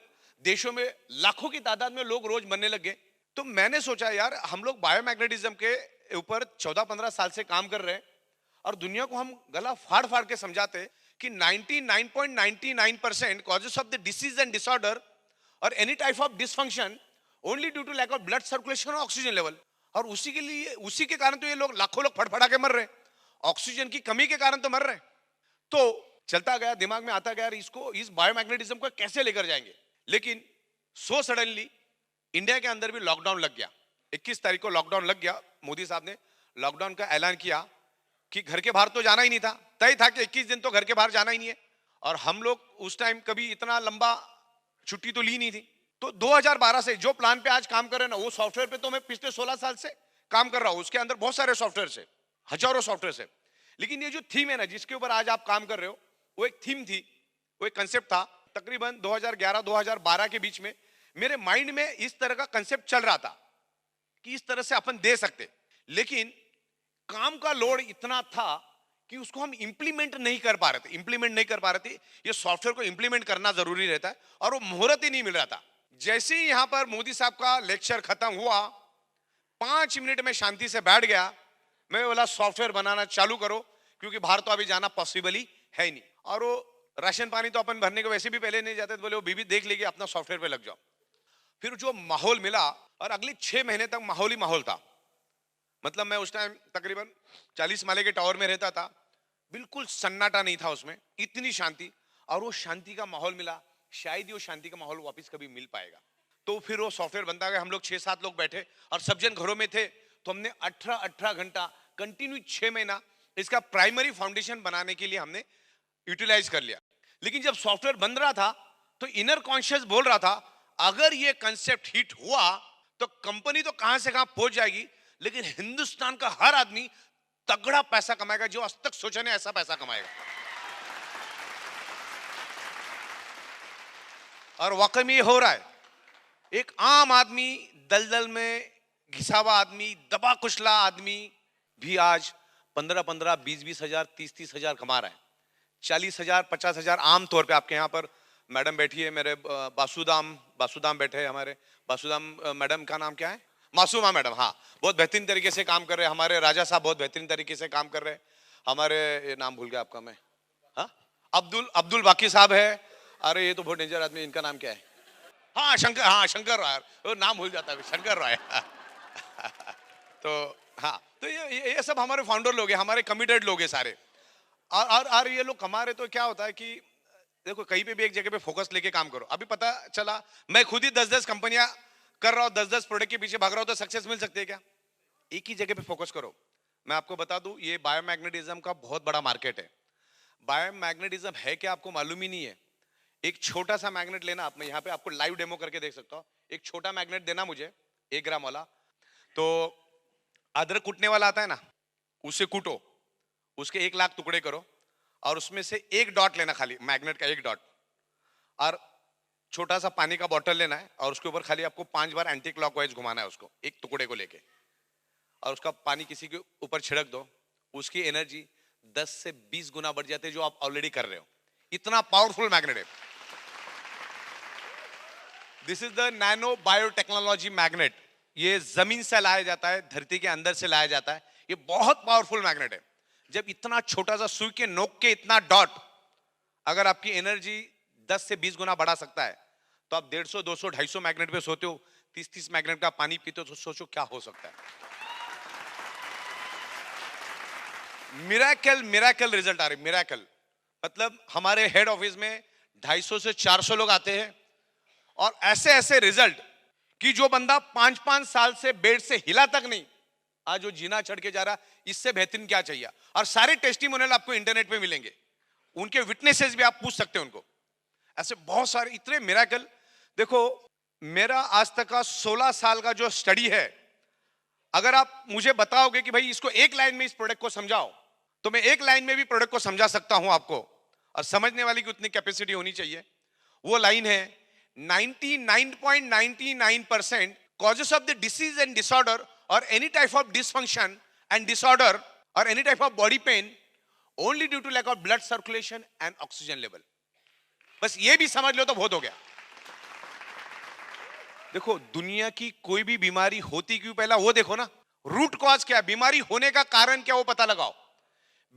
देशों में लाखों की तादाद में लोग रोज मरने लगे, तो मैंने सोचा यार हम लोग बायोमैग्नेटिज्म के ऊपर 14-15 साल से काम कर रहे हैं, और दुनिया को हम गला फाड़ फाड़ के समझाते कि 99.99% causes of the disease and disorder और any type of dysfunction only due to lack of blood circulation और ऑक्सीजन लेवल। और उसी के कारण तो ये लोग लाखों लोग फड़फड़ा के मर रहे, ऑक्सीजन की कमी के कारण तो मर रहे। तो चलता गया, दिमाग में आता गया इसको, इस बायोमैग्नेटिज्म को कैसे लेकर जाएंगे। लेकिन सो सडनली इंडिया के अंदर भी लॉकडाउन लग गया। 21 तारीख को लॉकडाउन लग गया। मोदी साहब ने लॉकडाउन का ऐलान किया कि घर के बाहर तो जाना ही नहीं था, तय था कि 21 दिन तो घर के बाहर जाना ही नहीं है। और हम लोग उस टाइम कभी इतना लंबा छुट्टी तो ली नहीं थी। तो 2012 से जो प्लान पे आज काम कर रहे हैं ना, वो सॉफ्टवेयर पे तो मैं पिछले 16 साल से काम कर रहा हूं। उसके अंदर बहुत सारे सॉफ्टवेयर है, हजारों सॉफ्टवेयर है। लेकिन ये जो थीम है ना, जिसके ऊपर आज आप काम कर रहे हो, वो एक थीम थी, वो एक कंसेप्ट था। तकरीबन 2011-2012 के बीच में मेरे माइंड में इस तरह का कंसेप्ट चल रहा था कि इस तरह से अपन दे सकते, लेकिन काम का लोड इतना था कि उसको हम इंप्लीमेंट नहीं कर पा रहे थे। ये सॉफ्टवेयर को इंप्लीमेंट करना जरूरी रहता है, और वो मुहूर्त ही नहीं मिल रहा था। जैसे ही यहां पर मोदी साहब का लेक्चर खत्म हुआ, 5 मिनट में शांति से बैठ गया। मैं बोला सॉफ्टवेयर बनाना चालू करो, क्योंकि बाहर तो अभी जाना पॉसिबल ही है ही नहीं। और वो राशन पानी तो अपन भरने को वैसे भी पहले नहीं जाते, तो बोले वो बीबी देख लेगी, अपना सॉफ्टवेयर पे लग जाओ। फिर जो माहौल मिला, और अगले 6 महीने तक माहौल ही माहौल था। मतलब मैं उस टाइम तकरीबन 40 माले के टावर में रहता था, बिल्कुल सन्नाटा नहीं था उसमें, इतनी शांति। और वो शांति का माहौल मिला, शायद ही वो शांति का माहौल वापस कभी मिल पाएगा। तो फिर वो सॉफ्टवेयर बनता गया। हम लोग 6-7 लोग बैठे और सब जन घरों में थे, तो हमने 18 घंटा कंटिन्यू 6 महीना इसका प्राइमरी फाउंडेशन बनाने के लिए हमने यूटिलाइज कर लिया। लेकिन जब सॉफ्टवेयर बन रहा था तो इनर कॉन्शियस बोल रहा था, अगर ये कंसेप्ट हिट हुआ तो कंपनी तो कहां से कहां पहुंच जाएगी, लेकिन हिंदुस्तान का हर आदमी तगड़ा पैसा कमाएगा, जो आज तक सोचा नहीं ऐसा पैसा कमाएगा। और वाकई में ये हो रहा है। एक आम आदमी, दलदल में घिसा हुआ आदमी, दबा कुचला आदमी भी आज 15-15, 20-20 हजार, 30-30 हजार कमा रहा है। 40 हजार, 50 हजार आम तौर पे। आपके यहाँ पर मैडम बैठी है, मेरे बासुदाम बैठे हैं हमारे। बासुदाम मैडम का नाम क्या है? मासूमा मैडम। हाँ, बहुत बेहतरीन तरीके से काम कर रहे हैं। हमारे राजा साहब बहुत बेहतरीन तरीके से काम कर रहे हैं। हमारे, ये नाम भूल गया आपका मैं, हाँ, अब्दुल बाकी साहब है। अरे ये तो बहुत डेंजर आदमी, इनका नाम क्या है? हाँ, शंकर राय। वो नाम भूल जाता है, शंकर राय। तो हाँ, तो ये सब हमारे फाउंडर लोग हैं, हमारे कमिटेड लोग हैं सारे। और ये लोग कमा रहे, तो क्या होता है कि देखो कहीं पे भी एक जगह पे फोकस लेके काम करो। अभी पता चला मैं खुद ही 10-10 कंपनियां कर रहा हूं, 10-10 प्रोडक्ट के पीछे भाग रहा हूं, तो सक्सेस मिल सकती है क्या? एक ही जगह पे फोकस करो। मैं आपको बता दूं, ये बायोमैग्नेटिज्म का बहुत बड़ा मार्केट है। बायोमैग्नेटिज्म है क्या आपको मालूम ही नहीं है। एक छोटा सा मैग्नेट लेना, आप, मैं यहाँ पे आपको लाइव डेमो करके देख सकता हूँ। एक छोटा मैग्नेट देना मुझे 1 ग्राम वाला, तो अदरक कूटने वाला आता है ना, उसे कूटो, उसके 1 लाख टुकड़े करो और उसमें से एक डॉट लेना, खाली मैग्नेट का एक डॉट, और छोटा सा पानी का बॉटल लेना है और उसके ऊपर खाली आपको 5 बार एंटी क्लॉकवाइज घुमाना है उसको, एक टुकड़े को लेके, और उसका पानी किसी के ऊपर छिड़क दो। उसकी एनर्जी 10 से 20 गुना बढ़ जाती है जो आप ऑलरेडी कर रहे हो। इतना पावरफुल मैग्नेट है। This is the nano biotechnology magnet. ये जमीन से लाया जाता है, धरती के अंदर से लाया जाता है। ये बहुत पावरफुल मैग्नेट है। जब इतना छोटा सा सुई के नोक के इतना डॉट अगर आपकी एनर्जी 10 से 20 गुना बढ़ा सकता है, तो आप 150, 200, 250 मैग्नेट पे सोते हो, 30-30 मैग्नेट का पानी पीते हो, तो सोचो क्या हो सकता है। मिरेकल मिरेकल रिजल्ट आ रहे। मिरेकल मतलब हमारे हेड ऑफिस में 250 से 400 लोग आते हैं, और ऐसे ऐसे रिजल्ट कि जो बंदा 5-5 साल से बेड से हिला तक नहीं, आज वो जीना चढ़ के जा रहा, इससे बेहतरीन क्या चाहिए। और सारे टेस्टिमोनियल आपको इंटरनेट पे मिलेंगे, उनके विटनेसेस भी आप पूछ सकते हैं उनको। ऐसे बहुत सारे इतने मिरेकल। देखो मेरा आज तक का 16 साल का जो स्टडी है, अगर आप मुझे बताओगे कि भाई इसको एक लाइन में इस प्रोडक्ट को समझाओ, तो मैं एक लाइन में भी प्रोडक्ट को समझा सकता हूं आपको। और समझने वाली की उतनी कैपेसिटी होनी चाहिए। वो लाइन है 99.99% causes of the disease and disorder or any type of dysfunction and disorder or any type of body pain only due to lack of blood circulation and oxygen level. बस ये भी समझ लो तो बहुत हो गया। देखो दुनिया की कोई भी बीमारी होती क्यों, पहला वो देखो ना, रूट कॉज क्या है, बीमारी होने का कारण क्या, वो पता लगाओ।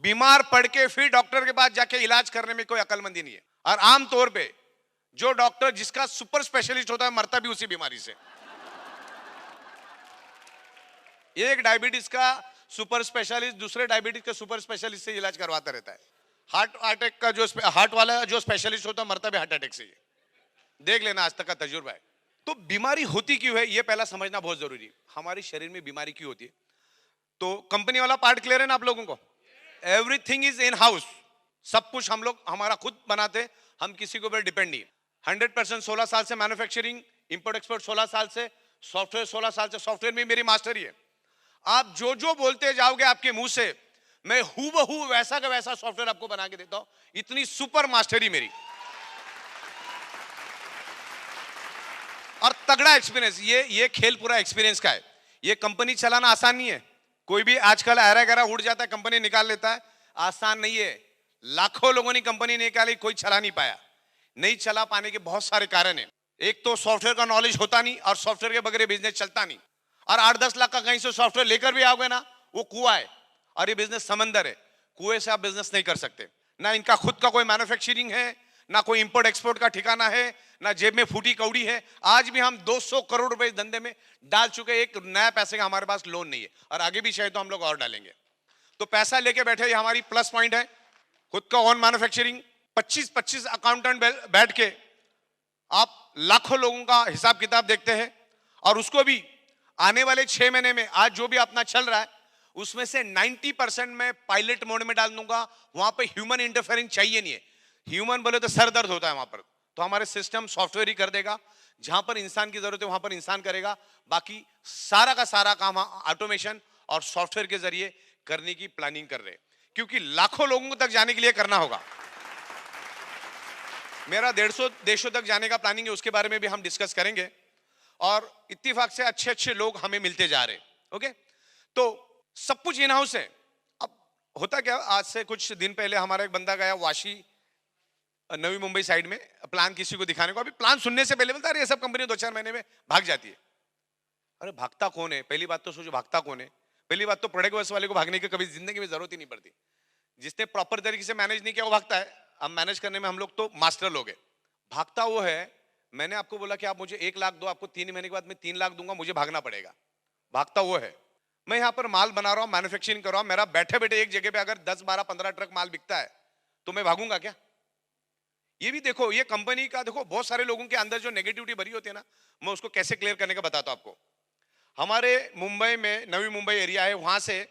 बीमार पड़ के फिर डॉक्टर के पास जाके इलाज करने में कोई अकलमंदी नहीं है। और आमतौर पे जो डॉक्टर जिसका सुपर स्पेशलिस्ट होता है, मरता भी उसी बीमारी से। एक डायबिटीज का सुपर स्पेशलिस्ट दूसरे डायबिटीज के सुपर स्पेशलिस्ट से इलाज करवाता रहता है। हार्ट अटैक का जो हार्ट वाला जो स्पेशलिस्ट होता है, मरता भी हार्ट अटैक से। देख लेना, आज तक का तजुर्बा है। तो बीमारी होती क्यों है, ये पहला समझना बहुत जरूरी है। हमारे शरीर में बीमारी क्यों होती है, तो कंपनी वाला पार्ट क्लियर है ना आप लोगों को। एवरीथिंग इज इन हाउस, सब कुछ हम लोग हमारा खुद बनाते, हम किसी के ऊपर डिपेंड नहीं है। 100% 16 साल से मैन्युफैक्चरिंग, इंपोर्ट एक्सपोर्ट 16 साल से, सॉफ्टवेयर 16 साल से, सॉफ्टवेयर में मेरी मास्टरी है। आप जो जो बोलते जाओगे आपके मुंह से, मैं हूबहू वैसा का वैसा सॉफ्टवेयर आपको बना के देता हूं। इतनी सुपर मास्टरी मेरी, और तगड़ा एक्सपीरियंस। ये खेल पूरा एक्सपीरियंस का है। ये कंपनी चलाना आसान नहीं है। कोई भी आजकल ऐरा गैरा उड़ जाता है, कंपनी निकाल लेता है, आसान नहीं है। लाखों लोगों ने कंपनी निकाली, कोई चला नहीं पाया। नहीं चला पाने के बहुत सारे कारण है। एक तो सॉफ्टवेयर का नॉलेज होता नहीं, और सॉफ्टवेयर के बगैर बिजनेस चलता नहीं। और 8-10 लाख का कहीं से सॉफ्टवेयर लेकर भी आओगे ना, वो कुआं है, और ये बिजनेस समंदर है। कुएं से आप बिजनेस नहीं कर सकते। ना इनका खुद का कोई मैन्युफैक्चरिंग है, ना कोई इंपोर्ट एक्सपोर्ट का ठिकाना है, ना जेब में फूटी कौड़ी है। आज भी हम 200 करोड़ रुपए इस धंधे में डाल चुके, एक नया पैसे का हमारे पास लोन नहीं है, और आगे भी शायद तो हम लोग और डालेंगे। तो पैसा लेके बैठे, ये हमारी प्लस पॉइंट है। खुद का ओन मैन्युफैक्चरिंग, 25-25 अकाउंटेंट बैठ के आप लाखों लोगों का हिसाब किताब देखते हैं, और उसको भी आने वाले 6 महीने में आज जो भी अपना चल रहा है, उसमें से 90% मैं पायलट मोड में डाल दूंगा। वहां पे ह्यूमन इंटरफेरेंस चाहिए नहीं है। ह्यूमन बोले तो सर दर्द होता है वहां पर, तो हमारे सिस्टम सॉफ्टवेयर ही कर देगा। जहां पर इंसान की जरूरत है वहां पर इंसान करेगा। बाकी सारा का सारा काम ऑटोमेशन और सॉफ्टवेयर के जरिए करने की प्लानिंग कर रहे हैं, क्योंकि लाखों लोगों तक जाने के लिए करना होगा। मेरा 150 देशों तक जाने का प्लानिंग है, उसके बारे में भी हम डिस्कस करेंगे। और इत्तेफाक से अच्छे अच्छे लोग हमें मिलते जा रहे हैं। ओके, तो सब कुछ इन हाउस है। अब होता क्या, आज से कुछ दिन पहले हमारा एक बंदा गया वाशी, नवी मुंबई साइड में, प्लान किसी को दिखाने को। अभी प्लान सुनने से पहले बोलता है ये सब कंपनी 2-4 महीने में भाग जाती है। अरे भागता कौन है, पहली बात तो सोचो भागता कौन है। पहली बात तो प्रोडक्ट बस वाले को भागने की कभी जिंदगी में जरूरत ही नहीं पड़ती। जिसने प्रॉपर तरीके से मैनेज नहीं किया वो भागता है। अब मैनेज करने में हम लोग तो मास्टर लोग हैं। भागता वो है, मैंने आपको बोला कि आप मुझे 1 लाख दो, आपको 3 महीने के बाद मैं 3 लाख दूंगा, मुझे भागना पड़ेगा। भागता वो है। मैं यहाँ पर माल बना रहा हूँ, मैन्युफैक्चरिंग कर रहा हूँ, मेरा बैठे बैठे एक जगह पे अगर 10, 12, 15 ट्रक माल बिकता है, तो मैं भागूंगा क्या? ये भी देखो, ये कंपनी का देखो, बहुत सारे लोगों के अंदर जो नेगेटिविटी भरी होती है ना, मैं उसको कैसे क्लियर करने का बताता हूं आपको। हमारे मुंबई में नवी मुंबई एरिया है, वहां से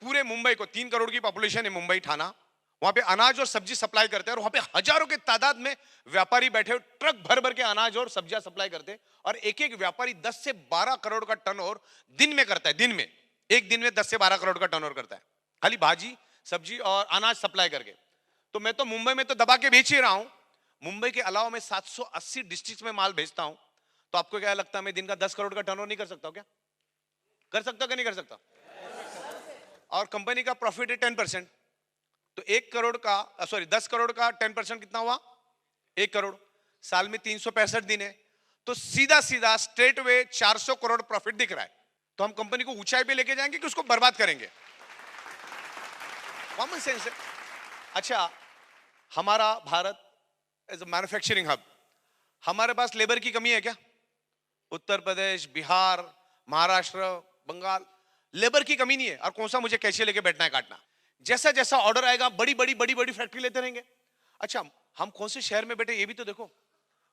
पूरे मुंबई को 3 करोड़ की पॉपुलेशन है, मुंबई ठाणा, वहां पे अनाज और सब्जी सप्लाई करते हैं, और वहां पे हजारों के तादाद में व्यापारी बैठे ट्रक भर भर के अनाज और सब्जियां सप्लाई करते हैं, और एक एक व्यापारी 10 से 12 करोड़ का टर्नओवर दिन में करता है। दिन में, एक दिन में 10 से 12 करोड़ का टर्नओवर करता है, खाली भाजी सब्जी और अनाज सप्लाई करके। तो मैं तो मुंबई में तो दबा के बेच ही रहा हूं, मुंबई के अलावा मैं 780 डिस्ट्रिक्ट में माल भेजता हूं। तो आपको क्या लगता है मैं दिन का 10 करोड़ का टर्नओवर नहीं कर सकता हूं क्या? कर सकता क्या नहीं कर सकता? और कंपनी का प्रॉफिट है 10%, तो 1 करोड़ का 10 करोड़ का 10% कितना हुआ? 1 करोड़। साल में 365 दिन है, तो सीधा सीधा स्ट्रेट वे 400 करोड़ प्रॉफिट दिख रहा है। तो हम कंपनी को ऊंचाई पे लेके जाएंगे कि उसको बर्बाद करेंगे? कॉमन सेंस है। अच्छा, हमारा Bharat as a manufacturing hub, हमारे पास लेबर की कमी है क्या? उत्तर प्रदेश, बिहार, महाराष्ट्र, बंगाल, लेबर की कमी नहीं है। और कौन सा मुझे कैसे लेके बैठना है काटना? जैसा जैसा ऑर्डर आएगा बड़ी बड़ी फैक्ट्री लेते रहेंगे। अच्छा, हम कौन से शहर में बैठे ये भी तो देखो।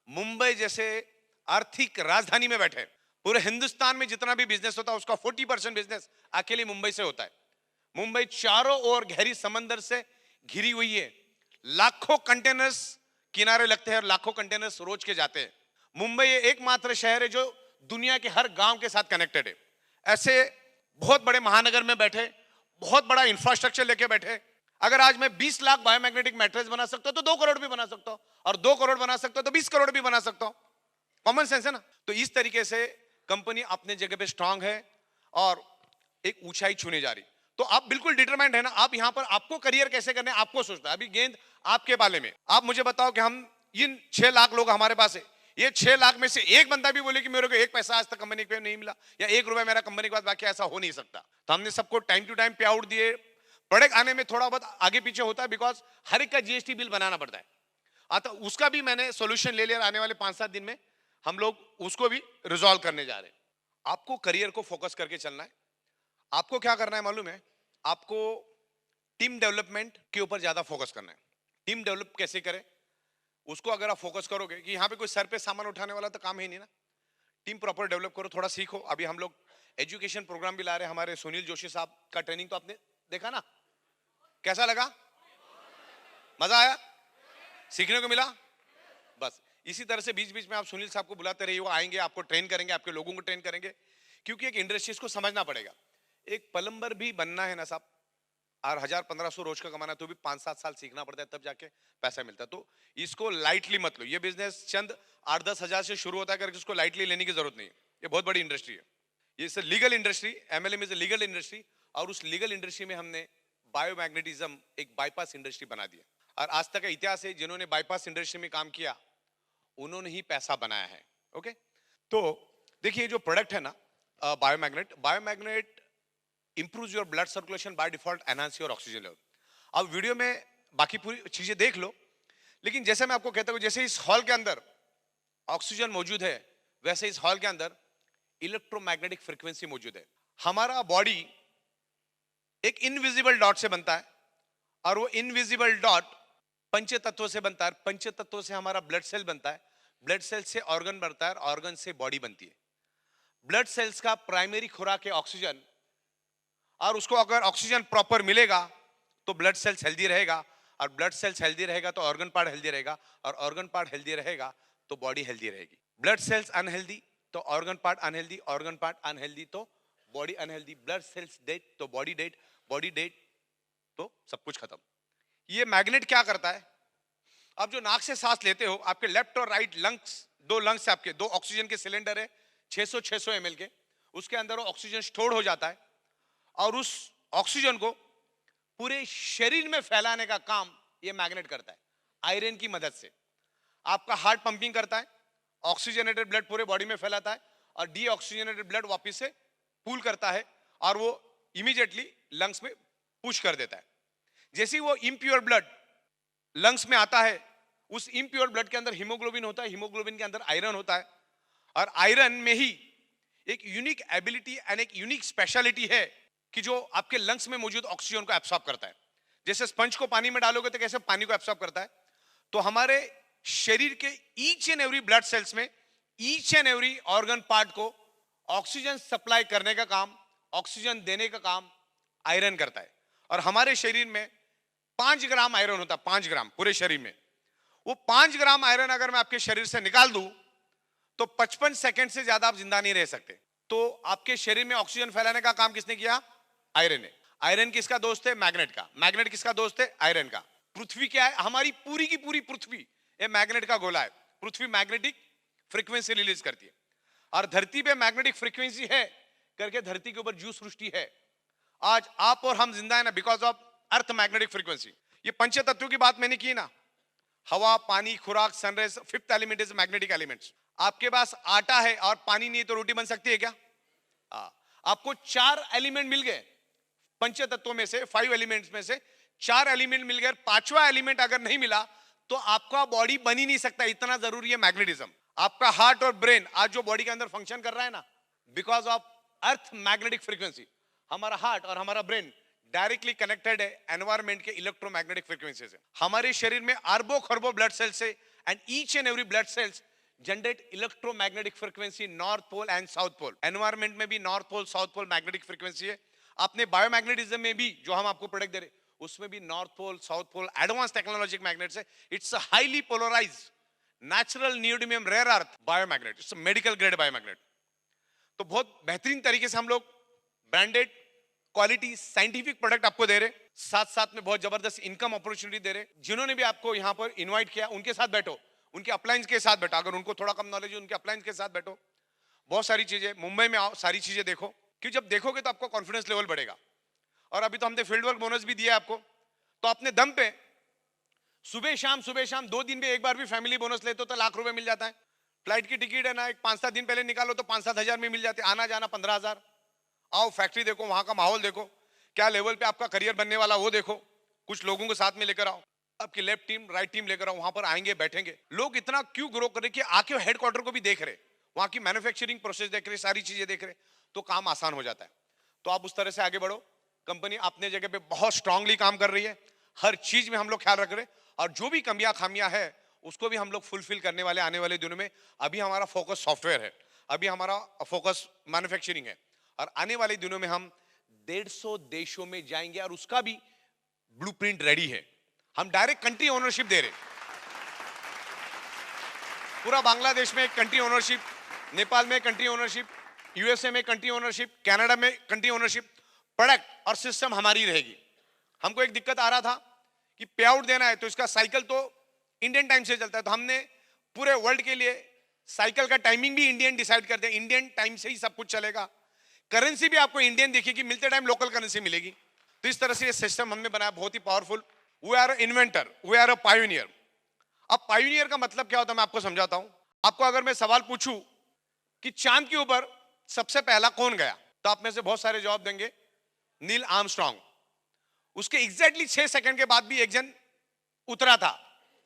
मुंबई जैसे आर्थिक राजधानी में बैठे, पूरे हिंदुस्तान में जितना भी बिजनेस होता है उसका 40% बिजनेस अकेले मुंबई से होता है। मुंबई चारों ओर गहरी समंदर से घिरी हुई है, लाखों कंटेनर्स किनारे लगते हैं और लाखों कंटेनर्स रोज के जाते हैं। मुंबई एकमात्र शहर है जो दुनिया के हर गांव के साथ कनेक्टेड है। ऐसे बहुत बड़े महानगर में बैठे, बहुत बड़ा इंफ्रास्ट्रक्चर लेके बैठे, अगर आज मैं 20 लाख बायोमैग्नेटिक मैट्रेस बना सकता हूं तो 2 करोड़ भी बना सकता हूं, और 2 करोड़ बना सकता हूं तो 20 करोड़ भी बना सकता हूं। कॉमन सेंस है ना? तो इस तरीके से कंपनी अपने जगह पे स्ट्रांग है और एक ऊंचाई छूने जा रही। तो आप बिल्कुल डिटरमाइंड है ना, आप यहां पर आपको करियर कैसे करने आपको सोचना है। अभी गेंद आपके बाले में। आप मुझे बताओ कि हम इन 6 लाख लोग हमारे पास है, ये 6 लाख में से एक बंदा भी बोले कि मेरे को 1 पैसा आज तक कंपनी पे नहीं मिला या 1 रुपया मेरा कंपनी के बाद बाकी, ऐसा हो नहीं सकता। तो हमने सबको टाइम टू टाइम पे आउट दिए। प्रोडक्ट आने में थोड़ा बहुत आगे पीछे होता है, बिकॉज हर एक का जीएसटी बिल बनाना पड़ता है। तो उसका भी मैंने सोल्यूशन ले लिया। आने वाले 5-7 दिन में हम लोग उसको भी रिजॉल्व करने जा रहे हैं। आपको करियर को फोकस करके चलना है। आपको क्या करना है मालूम है? आपको टीम डेवलपमेंट के ऊपर ज्यादा फोकस करना है। टीम डेवलप कैसे करें उसको अगर आप फोकस करोगे, कि यहाँ पे कोई सर पे सामान उठाने वाला तो काम है नहीं ना। टीम प्रॉपर डेवलप करो, थोड़ा सीखो। अभी हम लोग एजुकेशन प्रोग्राम भी ला रहे हैं। हमारे सुनील जोशी साहब का ट्रेनिंग तो आपने देखा ना, कैसा लगा? मजा आया? सीखने को मिला? बस इसी तरह से बीच बीच में आप सुनील साहब को बुलाते रहिए, वो आएंगे, आपको ट्रेन करेंगे, आपके लोगों को ट्रेन करेंगे। क्योंकि एक इंडस्ट्रीज को समझना पड़ेगा। एक प्लम्बर भी बनना है ना साहब, और 1000-1500 रोज का कमाना, तो भी 5-7 साल सीखना पड़ता है, तब जाके पैसा मिलता है। तो इसको लाइटली मत लो। ये बिजनेस चंद 8-10 हजार से शुरू होता है, करके इसको लाइटली लेने की जरूरत नहीं है। ये बहुत बड़ी इंडस्ट्री है, ये legal industry. MLM is legal industry, और उस लीगल इंडस्ट्री में हमने बायोमैग्नेटिज्म एक बाईपास इंडस्ट्री बना दिया। और आज तक का इतिहास है, जिन्होंने बाईपास इंडस्ट्री में काम किया उन्होंने ही पैसा बनाया है। ओके, तो देखिए जो प्रोडक्ट है ना biomagnet improves your blood circulation by default, enhance your oxygen level. अब वीडियो में बाकी पूरी चीजें देख लो, लेकिन जैसे मैं आपको कहता हूं, जैसे इस हॉल के अंदर ऑक्सीजन मौजूद है, वैसे इस हॉल के अंदर इलेक्ट्रोमैग्नेटिक फ्रीक्वेंसी मौजूद है। हमारा बॉडी एक इनविजिबल डॉट से बनता है, और वो इनविजिबल डॉट पंच तत्वों से बनता है। पंच तत्वों से हमारा ब्लड सेल बनता है, ब्लड सेल से ऑर्गन बनता है, और ऑर्गन से बॉडी बनती है। ब्लड सेल्स का प्राइमरी खुराक है ऑक्सीजन, और उसको अगर ऑक्सीजन प्रॉपर मिलेगा तो ब्लड सेल्स हेल्दी रहेगा, और ब्लड सेल्स हेल्दी रहेगा तो ऑर्गन पार्ट हेल्दी रहेगा, और ऑर्गन पार्ट हेल्दी रहेगा तो बॉडी हेल्दी रहेगी। ब्लड सेल्स अनहेल्दी तो organ part unhealthy, organ part unhealthy तो body unhealthy. Blood cells dead तो बॉडी डेड, बॉडी डेड तो सब कुछ खत्म। ये मैग्नेट क्या करता है? आप जो नाक से सांस लेते हो, आपके लेफ्ट और राइट लंग्स, 2 लंग्स है आपके, 2 ऑक्सीजन के सिलेंडर है 600 ml के, उसके अंदर वो ऑक्सीजन स्टोर हो जाता है, और उस ऑक्सीजन को पूरे शरीर में फैलाने का काम ये मैग्नेट करता है आयरन की मदद से। आपका हार्ट पंपिंग करता है, ऑक्सीजनेटेड ब्लड पूरे बॉडी में फैलाता है, और डीऑक्सीजनेटेड ब्लड वापस से पूल करता है, और वो इमीडिएटली लंग्स में पुश कर देता है। जैसे ही वो इम्प्योर ब्लड लंग्स में आता है, उस इम्प्योर ब्लड के अंदर हीमोग्लोबिन होता है, हीमोग्लोबिन के अंदर आयरन होता है, और आयरन में ही एक यूनिक एबिलिटी एंड एक यूनिक स्पेशलिटी है कि जो आपके लंग्स में मौजूद ऑक्सीजन को एब्सॉर्ब करता है। जैसे स्पंज को पानी में डालोगे तो कैसे पानी को एब्सॉर्ब करता है, तो हमारे शरीर के each and every blood cells में each and every organ part को ऑक्सीजन सप्लाई करने का काम, ऑक्सीजन देने का काम आयरन करता है। और हमारे शरीर में 5 ग्राम आयरन होता है, 5 ग्राम पूरे शरीर में। वो 5 ग्राम आयरन अगर मैं आपके शरीर से निकाल दूं तो 55 सेकंड से ज्यादा आप जिंदा नहीं रह सकते। तो आपके शरीर में ऑक्सीजन फैलाने का काम किसने किया? आयरन ने। आयरन किसका दोस्त है? मैग्नेट का। मैग्नेट किसका दोस्त है? आयरन का। पृथ्वी क्या है? हमारी पूरी की पूरी पृथ्वी ये मैग्नेट का गोला है। पृथ्वी मैग्नेटिक फ्रीक्वेंसी रिलीज करती है और धरती पे मैग्नेटिक फ्रीक्वेंसी है करके धरती के ऊपर जीव सृष्टि है। आज आप और हम जिंदा है ना, because of earth magnetic frequency. ये पंच तत्वों की बात मैंने की ना, हवा, पानी, खुराक, sunrise, fifth element is magnetic elements. आपके पास आटा है और पानी नहीं है तो रोटी बन सकती है क्या? आपको 4 एलिमेंट मिल गए पंच तत्वों में से, 5 एलिमेंट्स में से 4 एलिमेंट मिल गए। 5वां एलिमेंट अगर नहीं मिला तो आपका बॉडी बन ही नहीं सकता। इतना जरूरी है मैग्नेटिज्म। आपका हार्ट और ब्रेन आज जो बॉडी के अंदर फंक्शन कर रहा है ना, because of earth magnetic frequency. हमारा हार्ट और हमारा ब्रेन डायरेक्टली कनेक्टेड है एनवायरमेंट के इलेक्ट्रोमैग्नेटिक फ्रीक्वेंसी से। हमारे शरीर में अरबों खरबों ब्लड सेल्स से and each and every blood cells generate electromagnetic frequency north pole and south pole. Environment में भी north pole south pole magnetic frequency है। आपने बायोमैग्नेटिज्म में भी जो हम आपको प्रोडक्ट दे रहे उसमें भी north pole south pole advance technologic magnets है। It's a highly polarised natural neodymium rare earth biomagnet. It's a medical grade biomagnet. तो बहुत बेहतरीन तरीके से हम लोग ब्रांडेड क्वालिटी साइंटिफिक प्रोडक्ट आपको दे रहे, साथ साथ में बहुत जबरदस्त इनकम अपॉर्चुनिटी दे रहे। जिन्होंने भी आपको यहाँ पर इनवाइट किया उनके साथ बैठो, उनके अप्लायंस के साथ बैठो। अगर उनको थोड़ा कम नॉलेज है उनके अप्लायंस के साथ बैठो। बहुत सारी चीजें, मुंबई में आओ, सारी चीजें देखो, कि जब देखोगे तो आपको कॉन्फिडेंस लेवल बढ़ेगा। और अभी तो हमने फील्ड वर्क बोनस भी दिया आपको, तो अपने दम पे सुबह शाम 2 दिन में एक बार भी फैमिली बोनस लेते हो तो लाख रुपए मिल जाता है। फ्लाइट की टिकट है ना, एक 5-7 दिन पहले निकालो तो 5-7 हजार में मिल जाते, आना जाना 15,000। आओ फैक्ट्री देखो, वहां का माहौल देखो, क्या लेवल पे आपका करियर बनने वाला वो देखो। कुछ लोगों को साथ में लेकर आओ, आपकी लेफ्ट टीम राइट टीम लेकर आओ, वहां पर आएंगे बैठेंगे। लोग इतना क्यों ग्रो कर रहे कि आके हेडक्वार्टर को भी देख रहे, वहां की मैन्युफैक्चरिंग प्रोसेस देख रहे, सारी चीजें देख रहे, तो काम आसान हो जाता है। तो आप उस तरह से आगे बढ़ो। कंपनी अपने जगह पे बहुत स्ट्रांगली काम कर रही है, हर चीज में हम लोग ख्याल रख रहे, और जो भी कमियां खामियां है उसको भी हम लोग फुलफिल करने वाले आने वाले दिनों में। अभी हमारा फोकस सॉफ्टवेयर है, अभी हमारा फोकस मैन्युफैक्चरिंग है, और आने वाले दिनों में हम 150 देशों में जाएंगे और उसका भी ब्लूप्रिंट रेडी है। हम डायरेक्ट कंट्री ओनरशिप दे रहे, पूरा बांग्लादेश में कंट्री ओनरशिप, नेपाल में कंट्री ओनरशिप, यूएसए में कंट्री ओनरशिप, कनाडा में कंट्री ओनरशिप। प्रोडक्ट और सिस्टम हमारी रहेगी। हमको एक दिक्कत आ रहा था कि पे आउट देना है तो इसका साइकिल तो इंडियन टाइम से चलता है, तो हमने पूरे वर्ल्ड के लिए साइकिल का टाइमिंग भी इंडियन डिसाइड कर दिया। इंडियन टाइम से ही सब कुछ चलेगा। करेंसी भी आपको इंडियन दिखेगी, मिलते टाइम लोकल करेंसी मिलेगी। तो इस तरह से ये सिस्टम हमने बनाया, बहुत ही powerful. We are inventor, we are a pioneer. अब पायोनियर का मतलब क्या होता है मैं आपको समझाता हूं। आपको अगर मैं सवाल पूछूं कि चांद के ऊपर सबसे पहला कौन गया, तो आप में से बहुत सारे जवाब देंगे नील आर्मस्ट्रांग। उसके एग्जैक्टली 6 सेकंड के बाद भी एक जन उतरा था,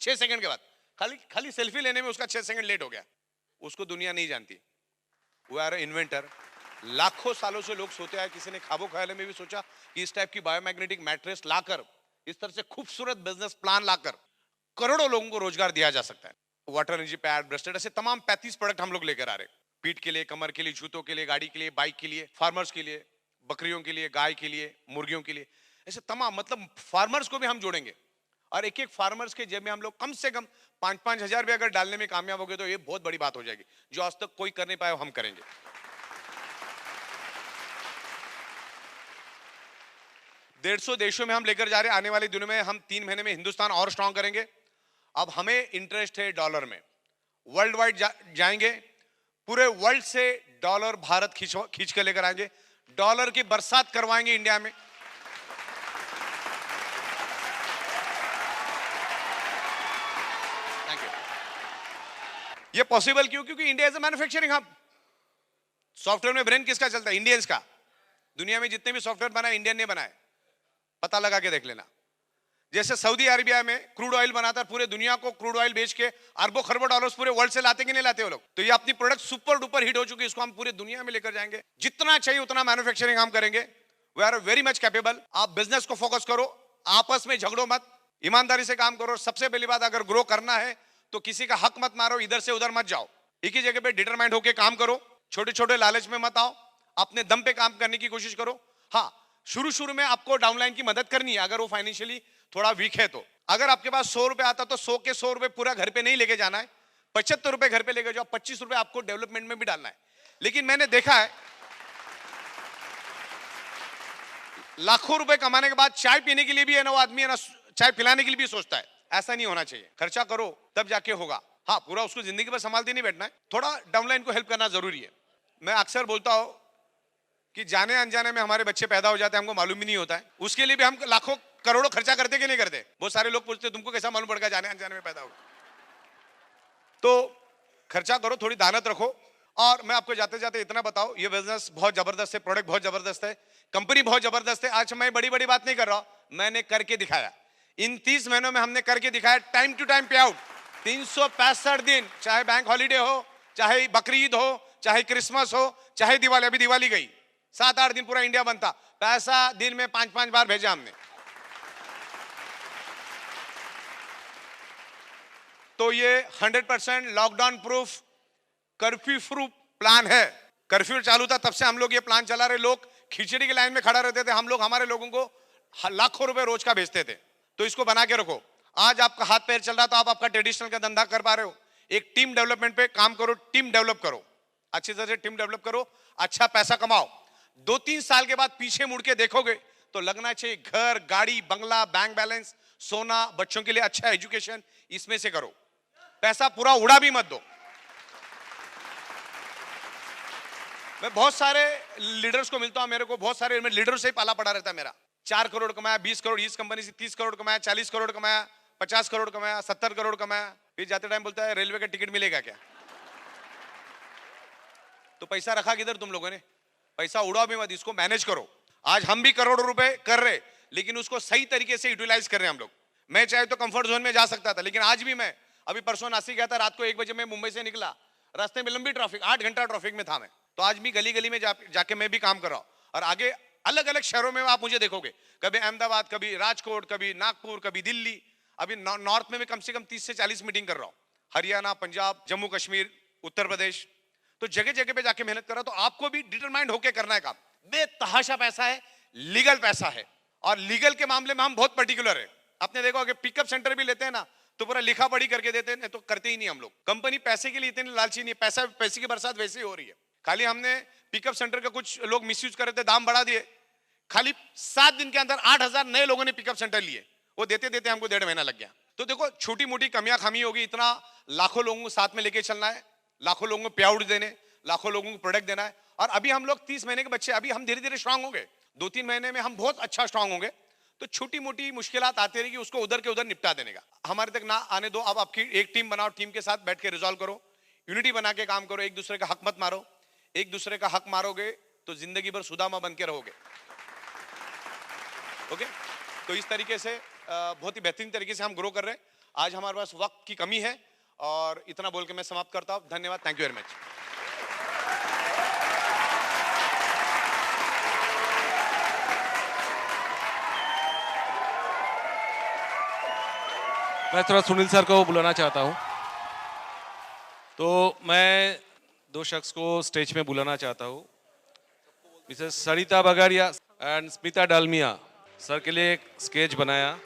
6 सेकंड के बाद, खाली सेल्फी लेने में उसका 6 सेकंड लेट हो गया। उसको दुनिया नहीं जानती। We are inventor. लाखों सालों से लोग सोते आए, किसी ने ख्वाबों ख्यालों में भी सोचा कि इस टाइप की बायोमैग्नेटिक मैट्रेस लाकर, इस तरह से खूबसूरत बिजनेस प्लान लाकर करोड़ों लोगों को रोजगार दिया जा सकता है। वाटर एनर्जी पैड, ब्रेस्टेड, ऐसे तमाम 35 प्रोडक्ट हम लोग लेकर आ रहे हैं। पीठ के लिए, कमर के लिए, जूतों के लिए, गाड़ी के लिए, बाइक के लिए, फार्मर्स के लिए, बकरियों के लिए, गाय के लिए, मुर्गियों के लिए, ऐसे तमाम, मतलब फार्मर्स को भी हम जोड़ेंगे। और एक एक फार्मर्स के जेब में हम लोग कम से कम 5-5 हजार भी अगर डालने में कामयाब हो गए तो ये बहुत बड़ी बात हो जाएगी। जो आज तक कोई कर नहीं पाया हम करेंगे। 150 देशों में हम लेकर जा रहे हैं। आने वाले दिनों में हम 3 महीने में हिंदुस्तान और स्ट्रांग करेंगे। अब हमें इंटरेस्ट है डॉलर में, वर्ल्ड वाइड जाएंगे, पूरे वर्ल्ड से डॉलर भारत खींच कर लेकर आएंगे, डॉलर की बरसात करवाएंगे इंडिया में। Thank you. ये पॉसिबल क्यों? क्योंकि India is a manufacturing hub. Software में ब्रेन किसका चलता है? इंडियंस का। दुनिया में जितने भी सॉफ्टवेयर बनाए इंडियन ने बनाए, पता लगा के देख लेना। जैसे सऊदी अरेबिया में क्रूड ऑयल बनाता है, पूरे दुनिया को क्रूड ऑयल बेच के अरबों खरबों डॉलर्स पूरे वर्ल्ड से लाते कि नहीं लाते वो लोग। तो ये अपनी प्रोडक्ट सुपर डुपर हिट हो चुकी है, इसको हम पूरे दुनिया में लेकर जाएंगे। जितना चाहिए उतना मैन्युफैक्चरिंग हम करेंगे। We are very much capable. आप बिजनेस को फोकस करो, आपस में झगड़ो मत, ईमानदारी से काम करो। सबसे पहली बात, अगर ग्रो करना है तो किसी का हक मत मारो, इधर से उधर मत जाओ, एक ही जगह पे डिटरमाइंड होकर काम करो, छोटे छोटे लालच में मत आओ, अपने दम पे काम करने की कोशिश करो। हाँ, शुरू शुरू में आपको डाउनलाइन की मदद करनी है, अगर वो फाइनेंशियली थोड़ा वीक है तो। अगर आपके पास 100 रुपए आता तो 100 के 100 रुपए पूरा घर पे नहीं लेके जाना है, 75 रुपए घर पे लेके जाओ, 25 रुपए आपको डेवलपमेंट में भी डालना है। लेकिन मैंने देखा है लाखों रुपए कमाने के बाद चाय पीने के लिए भी है ना, वो आदमी है ना चाय पिलाने के लिए भी सोचता है। ऐसा नहीं होना चाहिए, खर्चा करो तब जाके होगा। हाँ, पूरा उसको जिंदगी भर संभालते नहीं बैठना है, थोड़ा डाउनलाइन को हेल्प करना जरूरी है। मैं अक्सर बोलता हूं कि जाने अनजाने में हमारे बच्चे पैदा हो जाते हैं, हमको मालूम ही नहीं होता है, उसके लिए भी हम लाखों करोड़ों खर्चा करते कि नहीं करते। बहुत सारे लोग पूछते तुमको कैसा मालूम पड़ेगा जाने अनजाने में पैदा हो। तो खर्चा करो, थोड़ी दानत रखो। और मैं आपको जाते जाते इतना बताओ, ये बिजनेस बहुत जबरदस्त है, प्रोडक्ट बहुत जबरदस्त है, कंपनी बहुत जबरदस्त है। आज मैं बड़ी बड़ी बात नहीं कर रहा, मैंने करके दिखाया। इन 30 महीनों में हमने करके दिखाया, टाइम टू टाइम पे आउट, 365 दिन, चाहे बैंक हॉलीडे हो, चाहे बकरीद हो, चाहे क्रिसमस हो, चाहे दिवाली, अभी दिवाली गई, 7-8 दिन पूरा इंडिया बनता, पैसा दिन में 5-5 बार भेजा हमने। तो ये 100% lockdown proof, curfew proof plan है। कर्फ्यू चालू था तब से हम लोग ये प्लान चला रहे। लोग खिचड़ी की लाइन में खड़ा रहते थे, हम लोग हमारे लोगों को लाखों रुपए रोज का बेचते थे। तो इसको बना के रखो। आज आपका हाथ पैर चल रहा तो आप आपका ट्रेडिशनल का धंधा कर पा रहे हो। एक टीम डेवलपमेंट पे काम करो, टीम डेवलप करो, अच्छी तरह से टीम डेवलप करो, अच्छा पैसा कमाओ। 2-3 साल के बाद पीछे मुड़ के देखोगे तो लगना चाहिए घर, गाड़ी, बंगला, बैंक बैलेंस, सोना, बच्चों के लिए अच्छा एजुकेशन, इसमें से करो। पैसा पूरा उड़ा भी मत दो। मैं बहुत सारे लीडर्स को मिलता हूं, मेरे को बहुत सारे लीडर से ही पाला पड़ा रहता है मेरा। 4 करोड़ कमाया, 20 करोड़ इस कंपनी से, 30 करोड़ कमाया, 40 करोड़ कमाया, 50 करोड़ कमाया, 70 करोड़ कमाया। फिर जाते टाइम बोलता है रेलवे का टिकट मिलेगा क्या? तो पैसा रखा किधर तुम लोगों ने? पैसा उड़ाओ भी मत, इसको मैनेज करो। आज हम भी करोड़ों रुपए कर रहे, लेकिन उसको सही तरीके से यूटिलाइज कर रहे हैं हम लोग। मैं चाहे तो कंफर्ट जोन में जा सकता था, लेकिन आज भी मैं अभी परसों नासिक गया था, रात को 1 बजे मैं मुंबई से निकला, रास्ते में लंबी ट्रैफिक, 8 घंटा ट्रैफिक में था मैं। तो आज भी गली गली में जाके मैं भी काम कर रहा हूं। और आगे अलग अलग शहरों में आप मुझे देखोगे, कभी अहमदाबाद, कभी राजकोट, कभी नागपुर, कभी दिल्ली। अभी नॉर्थ में भी कम से कम 30 से 40 मीटिंग कर रहा हूं, हरियाणा, पंजाब, जम्मू कश्मीर, उत्तर प्रदेश। तो जगह जगह पे जाके मेहनत कर रहा हूं। तो आपको भी डिटरमाइंड होकर करना है काम। बेतहाशा पैसा है, लीगल पैसा है, और लीगल के मामले में हम बहुत पर्टिकुलर है। आपने देखो कि पिकअप सेंटर भी लेते हैं ना, तो पूरा लिखा पढ़ी करके देते हैं, तो करते ही नहीं हम लोग। कंपनी पैसे के लिए इतनी लालची नहीं, पैसे की बरसात वैसे ही हो रही है। खाली हमने पिकअप सेंटर का कुछ लोग मिसयूज कर रहे थे, दाम बढ़ा दिए। खाली 7 दिन के अंदर 8000 नए लोगों ने पिकअप सेंटर लिए। वो देते देते हमको 1.5 महीना लग गया। तो देखो, छोटी मोटी कमियां खामी होगी, इतना लाखों लोगों को साथ में लेके चलना है, लाखों लोगों को पे आउट देने, लाखों लोगों को प्रोडक्ट देना है। और अभी हम लोग 30 महीने के बच्चे, अभी हम धीरे धीरे स्ट्रांग होंगे। 2-3 महीने में हम बहुत अच्छा स्ट्रांग होंगे। तो छोटी मोटी मुश्किलात आती रहेगी, उसको उधर के उधर निपटा देने का। हमारे तक ना आने दो। अब आपकी एक टीम बनाओ, टीम के साथ बैठ के रिजॉल्व करो, यूनिटी बना के काम करो, एक दूसरे का हक मत मारो। एक दूसरे का हक मारोगे तो जिंदगी भर सुदामा बन के रहोगे। ओके, तो इस तरीके से बहुत ही बेहतरीन तरीके से हम ग्रो कर रहे हैं। आज हमारे पास वक्त की कमी है, और इतना बोल के मैं समाप्त करता हूं। धन्यवाद, थैंक यू वेरी मच। मैं थोड़ा सुनील सर को बुलाना चाहता हूं। तो मैं 2 शख्स को स्टेज में बुलाना चाहता हूं। Mrs Sarita Bagaria and Smita Dalmia sir के लिए एक स्केच बनाया।